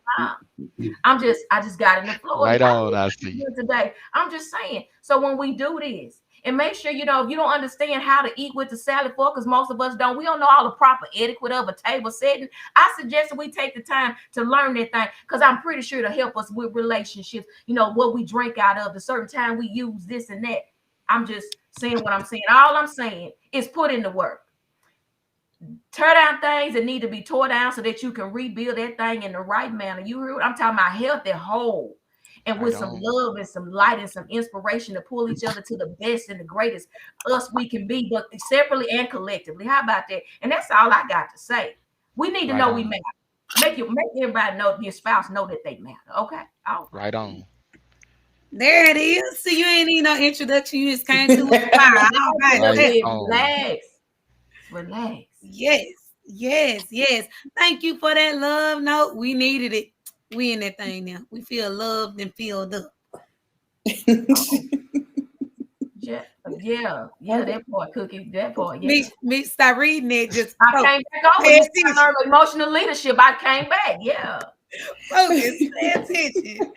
I just got in the floor Right on, I see. today. I'm just saying. So when we do this, and make sure, if you don't understand how to eat with the salad fork, because most of us don't, we don't know all the proper etiquette of a table setting. I suggest that we take the time to learn that thing, because I'm pretty sure it'll help us with relationships. What we drink out of, the certain time we use this and that. I'm just saying what I'm saying. All I'm saying is put in the work. Tear down things that need to be tore down so that you can rebuild that thing in the right manner. You heard what I'm talking about? Healthy, whole, and with Right some on. love and some light and some inspiration to pull each other to the best and the greatest us we can be, but separately and collectively. How about that? And that's all I got to say. We need to Right know we on. matter. Make everybody know, your spouse know that they matter. Okay. All right. Right on. There it is. So you ain't need no introduction. You just came to it. All right. Right on. Relax. Yes. Thank you for that love note. We needed it. We in that thing now. We feel loved and filled up. Yeah, that part, Cookie. That part, yeah. Me stop reading it. Just I came back over. You see, I learned emotional leadership. I came back. Yeah. Focus. Pay attention.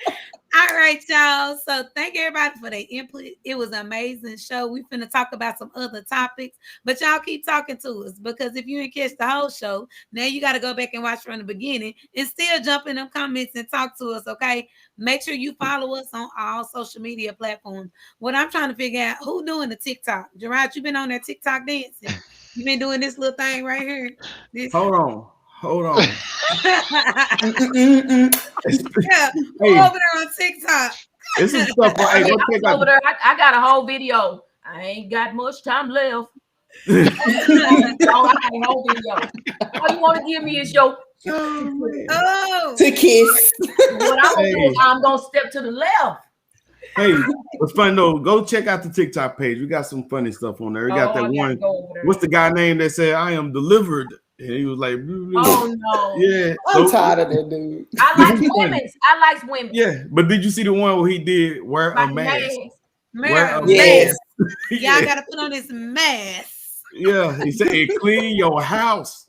All right, y'all. So thank everybody for their input. It was an amazing show. We finna talk about some other topics, but y'all keep talking to us because if you didn't catch the whole show, now you got to go back and watch from the beginning and still jump in them comments and talk to us, okay? Make sure you follow us on all social media platforms. What I'm trying to figure out, who doing the TikTok? Gerard, you been on that TikTok dancing. You been doing this little thing right here. This. Hold on. Yeah, Hey. over there on TikTok. This is stuff. Hey, go check out. Over there, I got a whole video. I ain't got much time left. I got a whole video. All you want to give me is your to kiss. What I'm gonna do is I'm gonna step to the left. Hey, it's fun though. Go check out the TikTok page. We got some funny stuff on there. We got that one. What's the guy name that said I am delivered? And he was like, oh no. Yeah. I'm tired of that dude. I like women. Yeah, but did you see the one where he did wear a mask? Wear a mask. Y'all gotta put on this mask. Yeah, he said clean your house.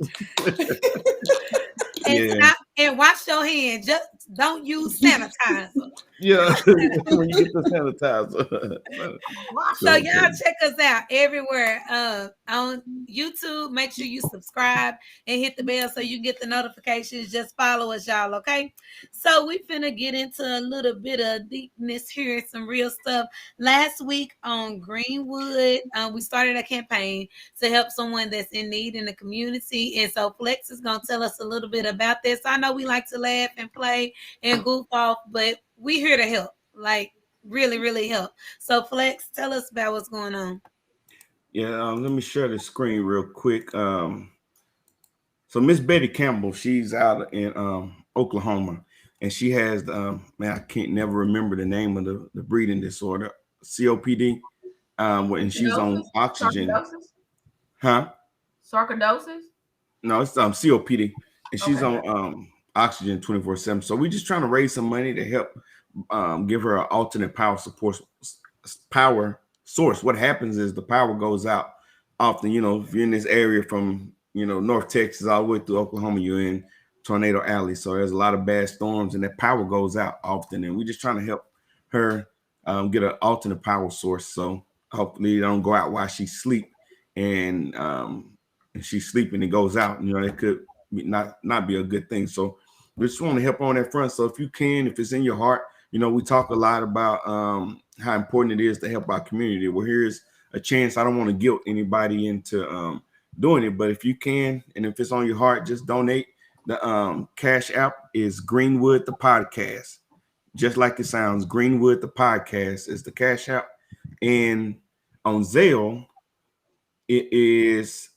And wash your hands. Just don't use sanitizer. Yeah, when you get the sanitizer. So y'all check us out everywhere on YouTube. Make sure you subscribe and hit the bell so you get the notifications. Just follow us, y'all, okay? So we finna get into a little bit of deepness here, some real stuff. Last week on Greenwood, we started a campaign to help someone that's in need in the community. And so Flex is gonna tell us a little bit about this. I know we like to laugh and play and goof off, but we here to help, like really, really help. So Flex, tell us about what's going on. Yeah, let me share the screen real quick. So Miss Betty Campbell, she's out in Oklahoma, and she has man, I can't never remember the name of the breathing disorder, COPD. And she's on oxygen. Sarcoidosis? Huh? Sarcoidosis? No, it's COPD, and she's on oxygen 24/7. So we're just trying to raise some money to help give her an alternate power source. What happens is the power goes out often. You know, if you're in this area from North Texas all the way through Oklahoma, you're in Tornado Alley. So there's a lot of bad storms, and that power goes out often. And we're just trying to help her get an alternate power source. So hopefully it don't go out while she sleep, and she's sleeping, it goes out. It could not be a good thing. So we just want to help on that front. So if you can, if it's in your heart, we talk a lot about how important it is to help our community. Well, here's a chance. I don't want to guilt anybody into doing it, but if you can, and if it's on your heart, just donate. The Cash App is Greenwood the Podcast. Just like it sounds, Greenwood the Podcast is the Cash App. And on Zelle, it is,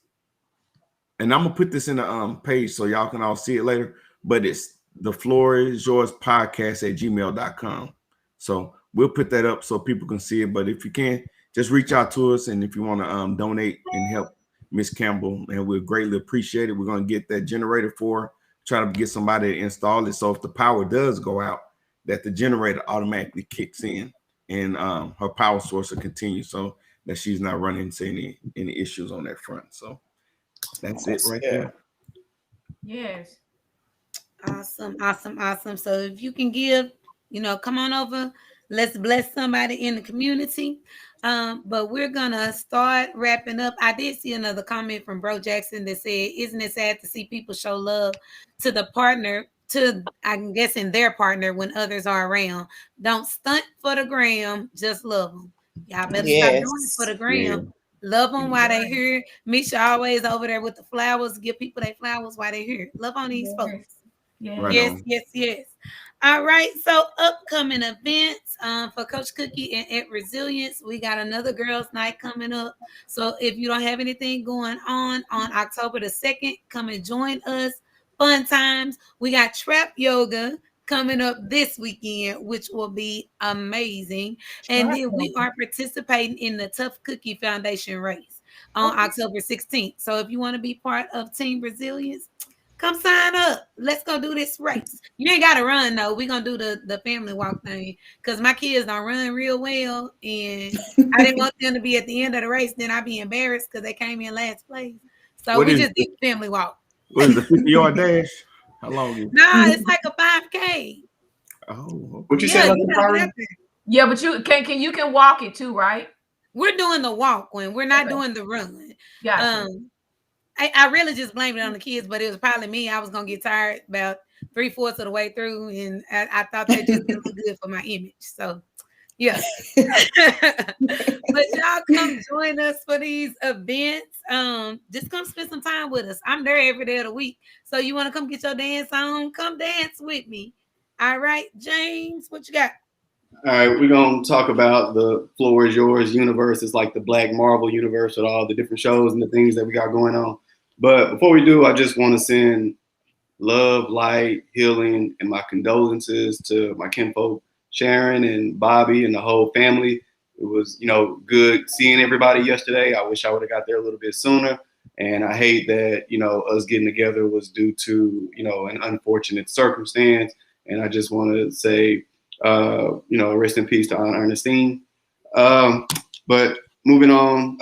and I'm gonna put this in the page so y'all can all see it later, but it's the floor is yours podcast at gmail.com. So we'll put that up so people can see it. But if you can, just reach out to us, and if you want to donate and help Miss Campbell, and we'll greatly appreciate it. We're going to get that generator for her, try to get somebody to install it, so if the power does go out, that the generator automatically kicks in, and her power source will continue, so that she's not running into any issues on that front. So that's it right there. Yes. Awesome. So if you can give, come on over. Let's bless somebody in the community. But we're gonna start wrapping up. I did see another comment from Bro Jackson that said, "Isn't it sad to see people show love to the partner, I'm guessing their partner, when others are around? Don't stunt for the gram, just love them." Y'all better stop doing it for the gram. Love them while they here. Misha always over there with the flowers. Give people their flowers while they here. Love on these folks. Yes. All right. So upcoming events for Coach Cookie and at Resilience, we got another girls' night coming up. So if you don't have anything going on October the 2nd, come and join us. Fun times. We got trap yoga coming up this weekend, which will be amazing. And then we are participating in the Tough Cookie Foundation race on October 16th. So if you want to be part of Team Resilience, come sign up. Let's go do this race. You ain't got to run, though. We're going to do the family walk thing because my kids don't run real well. And I didn't want them to be at the end of the race. Then I'd be embarrassed because they came in last place. So we just did family walk. What is the 50-yard dash? How long is it? Nah, it's like a 5K. Oh, what you said? Yeah, but you can walk it too, right? We're doing the walk when we're not doing the run. Gotcha. I really just blamed it on the kids, but it was probably me. I was gonna get tired about 3/4 of the way through, and I thought that just didn't look good for my image. So, yeah. But y'all come join us for these events. Just come spend some time with us. I'm there every day of the week. So you want to come get your dance on? Come dance with me. All right, James, what you got? All right, we're going to talk about the Floor is Yours universe. It's like the Black Marvel universe with all the different shows and the things that we got going on. But before we do, I just want to send love, light, healing, and my condolences to my kinfolk, Sharon and Bobby and the whole family. It was, good seeing everybody yesterday. I wish I would have got there a little bit sooner. And I hate that, us getting together was due to, an unfortunate circumstance. And I just want to say, rest in peace to Aunt Ernestine. But moving on,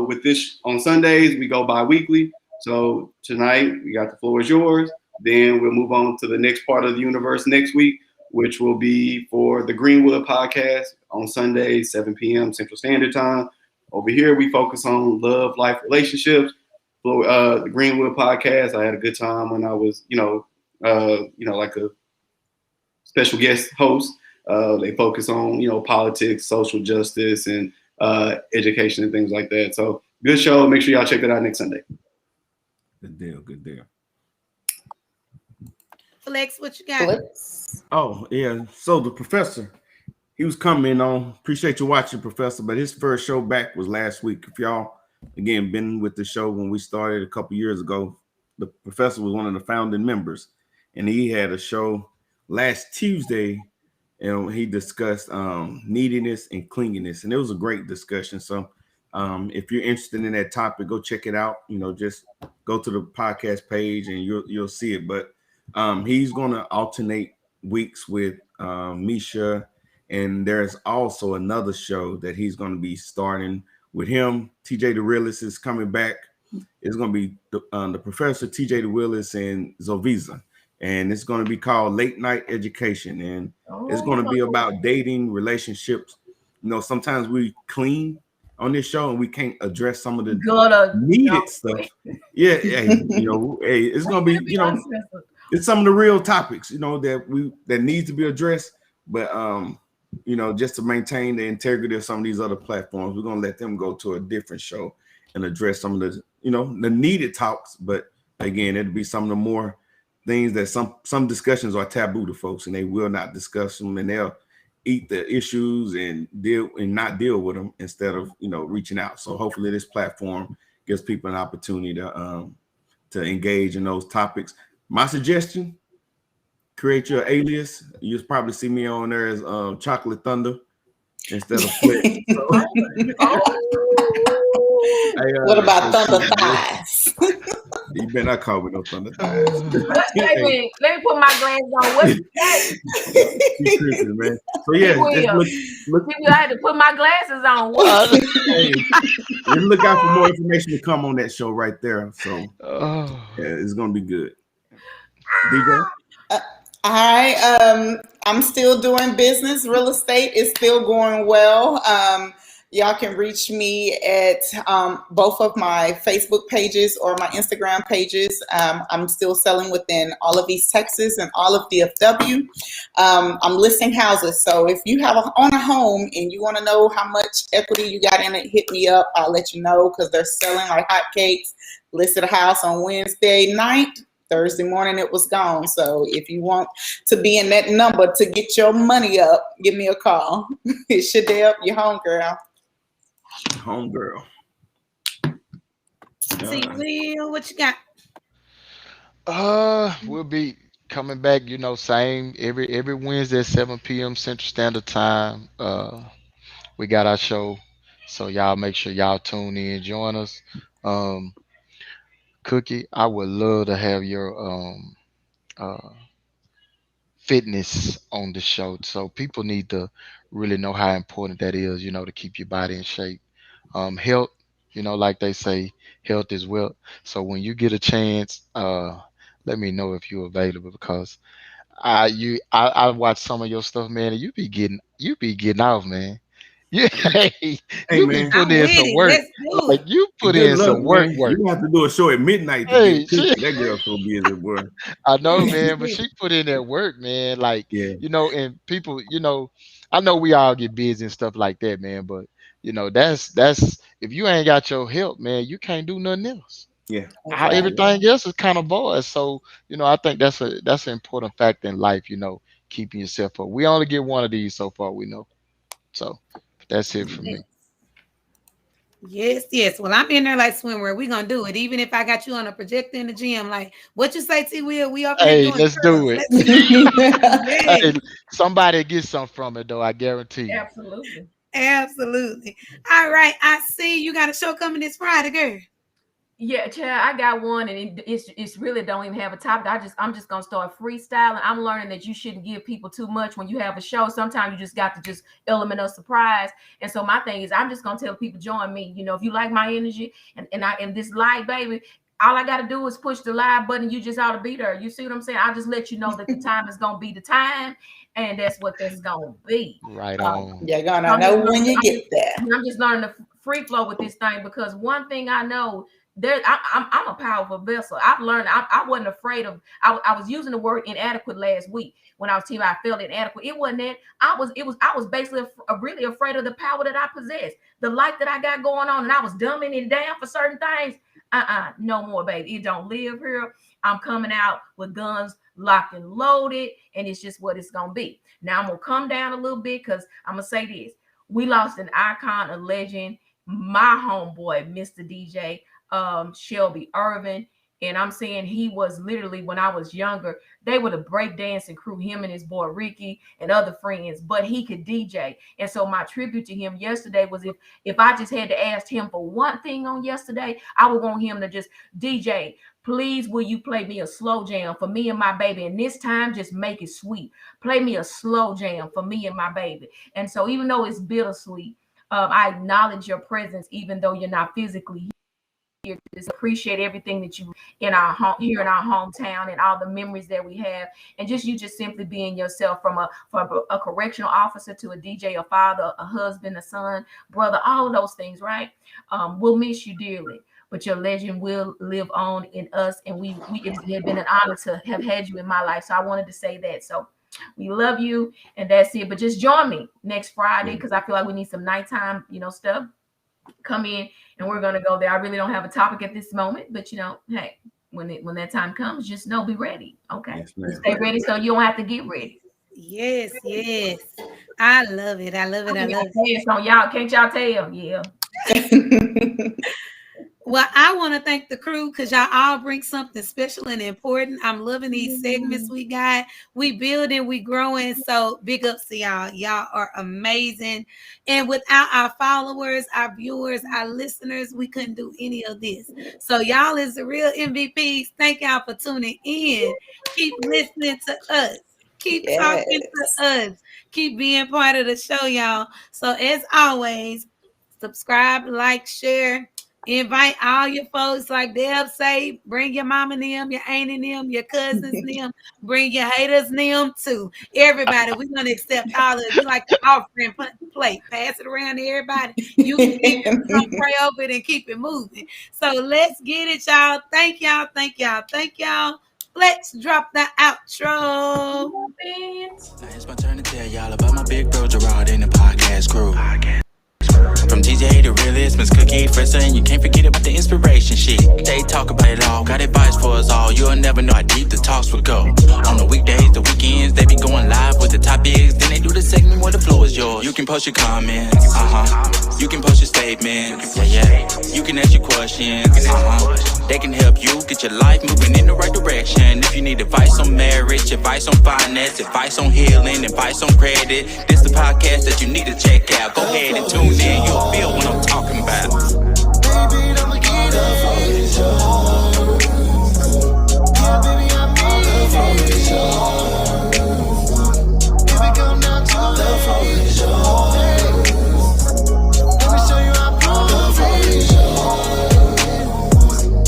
with this on Sundays, we go bi-weekly. So tonight we got The Floor is Yours. Then we'll move on to the next part of the universe next week, which will be for the Greenwood podcast on Sundays, 7 p.m. Central Standard Time. Over here, we focus on love, life, relationships. The Greenwood podcast, I had a good time when I was, like a special guest host. They focus on, politics, social justice, and education and things like that. So good show. Make sure y'all check that out next Sunday. Good deal. Good deal. Flex, what you got? Oh, yeah. So the professor, he was coming on. Appreciate you watching, Professor. But his first show back was last week. If y'all, again, been with the show when we started a couple years ago, the professor was one of the founding members. And he had a show last Tuesday, and he discussed neediness and clinginess. And it was a great discussion. So if you're interested in that topic, go check it out. Just go to the podcast page and you'll see it. But he's going to alternate weeks with Misha, and there's also another show that he's going to be starting with him. TJ the Realist is coming back. It's going to be the Professor, TJ the Realist, and Zoviza, and it's going to be called Late Night Education, and it's going to be about dating, relationships. Sometimes we clean on this show and we can't address some of the needed stuff. Yeah, hey, it's going to be, it's some of the real topics, that needs to be addressed. But just to maintain the integrity of some of these other platforms, we're gonna let them go to a different show and address some of the, the needed talks. But again, it'll be some of the more things that some discussions are taboo to folks, and they will not discuss them, and they'll eat the issues and not deal with them instead of reaching out. So hopefully this platform gives people an opportunity to engage in those topics. My suggestion: create your alias. You'll probably see me on there as Chocolate Thunder instead of Flex. What about Thunder Thighs? You better not call me no Thunder Thighs. Let me put my glasses on. What's that? Creeping, man. So yeah, look. I had to put my glasses on. Hey, look out for more information to come on that show right there. So yeah, it's gonna be good. DJ? All right. I'm still doing business. Real estate is still going well. Y'all can reach me at both of my Facebook pages or my Instagram pages. I'm still selling within all of East Texas and all of DFW. I'm listing houses. So if you own a home and you want to know how much equity you got in it, hit me up. I'll let you know because they're selling like hotcakes. Listed a house on Wednesday night. Thursday morning it was gone. So if you want to be in that number to get your money up, give me a call. It's Shadell, your homegirl. Homegirl. See, Will, what you got? We'll be coming back, same every Wednesday at 7 p.m. Central Standard Time. We got our show, so y'all make sure y'all tune in, join us. Um, Cookie, I would love to have your uh fitness on the show. So people need to really know how important that is, to keep your body in shape. Health, like they say, health is wealth. So when you get a chance, let me know if you're available because I watch some of your stuff, man, and you be getting off, man. You Hey you be man, putting I'm in with some it. work. Let's do Like it. you put good in luck, some work, man. work. You gonna have to do a show at midnight to Hey, get she, Cookie. That girl's so busy, boy. I know, man, but she put in that work, man. Like, Yeah, and people, I know we all get busy and stuff like that, man. But that's if you ain't got your help, man, you can't do nothing else. yeah. That's How right. everything else is kind of void. So, I think that's an important factor in life, keeping yourself up. We only get one of these so far, we know. So that's it for me. Yes, yes. Well, I'm in there like swimwear. We gonna do it. Even if I got you on a projector in the gym, like what you say, T Will, we over here Hey, doing let's do curls. it. Let's Hey, yes, somebody get something from it though, I guarantee you. Absolutely. absolutely. All right. I see you got a show coming this Friday, girl. Yeah, Chad, I got one, and it's really don't even have a topic. I'm just gonna start freestyling. I'm learning that you shouldn't give people too much when you have a show. Sometimes you just got to just element of surprise. And so my thing is, I'm just gonna tell people join me. If you like my energy and this live, baby, all I gotta do is push the live button. You just ought to be there. You see what I'm saying? I'll just let you know that the time is gonna be the time, and that's what that's gonna be. Right Um, on. You're gonna I'm just know when learning. you get there. I'm just learning the free flow with this thing because one thing I know I'm a powerful vessel. I've learned I wasn't afraid of I was using the word inadequate last week when I was telling you I felt inadequate. It wasn't that I was basically really afraid of the power that I possess, the life that I got going on, and I was dumbing it down for certain things. No more, baby. It don't live here. I'm coming out with guns locked and loaded, and it's just what it's gonna be. Now I'm gonna come down a little bit because I'm gonna say this. We lost an icon, a legend, my homeboy, Mr. DJ, Shelby Irvin. And I'm saying he was literally, when I was younger, they were the breakdancing crew, him and his boy Ricky and other friends, but he could DJ. And so my tribute to him yesterday was if I just had to ask him for one thing on yesterday, I would want him to just DJ, please will you play me a slow jam for me and my baby? And this time just make it sweet. Play me a slow jam for me and my baby. And so even though it's bittersweet, I acknowledge your presence, even though you're not physically here. Just appreciate everything that you in our home here in our hometown and all the memories that we have, and you just simply being yourself from a correctional officer to a DJ, a father, a husband, a son, brother, all of those things, right? We'll miss you dearly, but your legend will live on in us, and it has been an honor to have had you in my life. So I wanted to say that. So we love you, and that's it. But just join me next Friday because I feel like we need some nighttime, stuff. Come in and we're gonna go there. I really don't have a topic at this moment, but hey, when that time comes, just know be ready. Okay, Yes, stay ready so you don't have to get ready. Yes, yes. I love it. I love it. I love it. So y'all can't y'all tell? Yeah. Well, I want to thank the crew because y'all all bring something special and important. I'm loving these segments we got. We building, we growing. So big ups to y'all. Y'all are amazing. And without our followers, our viewers, our listeners, we couldn't do any of this. So y'all is the real MVPs. Thank y'all for tuning in. Keep listening to us. Keep talking to us. Keep being part of the show, y'all. So as always, subscribe, like, share. Invite all your folks, like Deb say, bring your mama and them, your aunt and them, your cousins and them, bring your haters and them too. Everybody, we're going to accept all of it. We like the offering plate. Pass it around to everybody. You can keep it. We're going to pray over it and keep it moving. So let's get it, y'all. Thank y'all. Thank y'all. Thank y'all. Let's drop the outro. Now it's my turn to tell y'all about my big bro Gerard and the podcast crew. From TJ to realist, Miss Cookie, first and you can't forget about the inspiration shit. They talk about it all, got advice for us all. You'll never know how deep the talks would go. On the weekdays, the weekends, they be going live with the topics. Then they do the segment where the floor is yours. yours. You can post your comments, you can post your statements, yeah. You can ask your questions, They can help you get your life moving in the right direction. If you need advice on marriage, advice on finance, advice on healing, advice on credit, this the podcast that you need to check out. Go ahead and tune in, you'll feel what I'm talking about. Baby, don't forget the floor is yours. Yeah, baby, I mean the floor is yours. If we come down to the floor is yours. Let me show you how the floor is yours.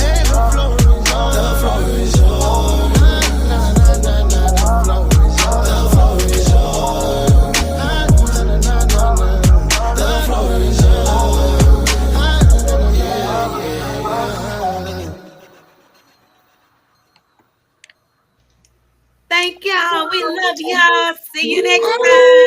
Hey, the floor is yours. The floor is yours. Na na na na na. The floor is yours. The floor is yours. Na na na na na. The floor is yours. Yeah, yeah. Thank y'all. We love y'all. See you next time.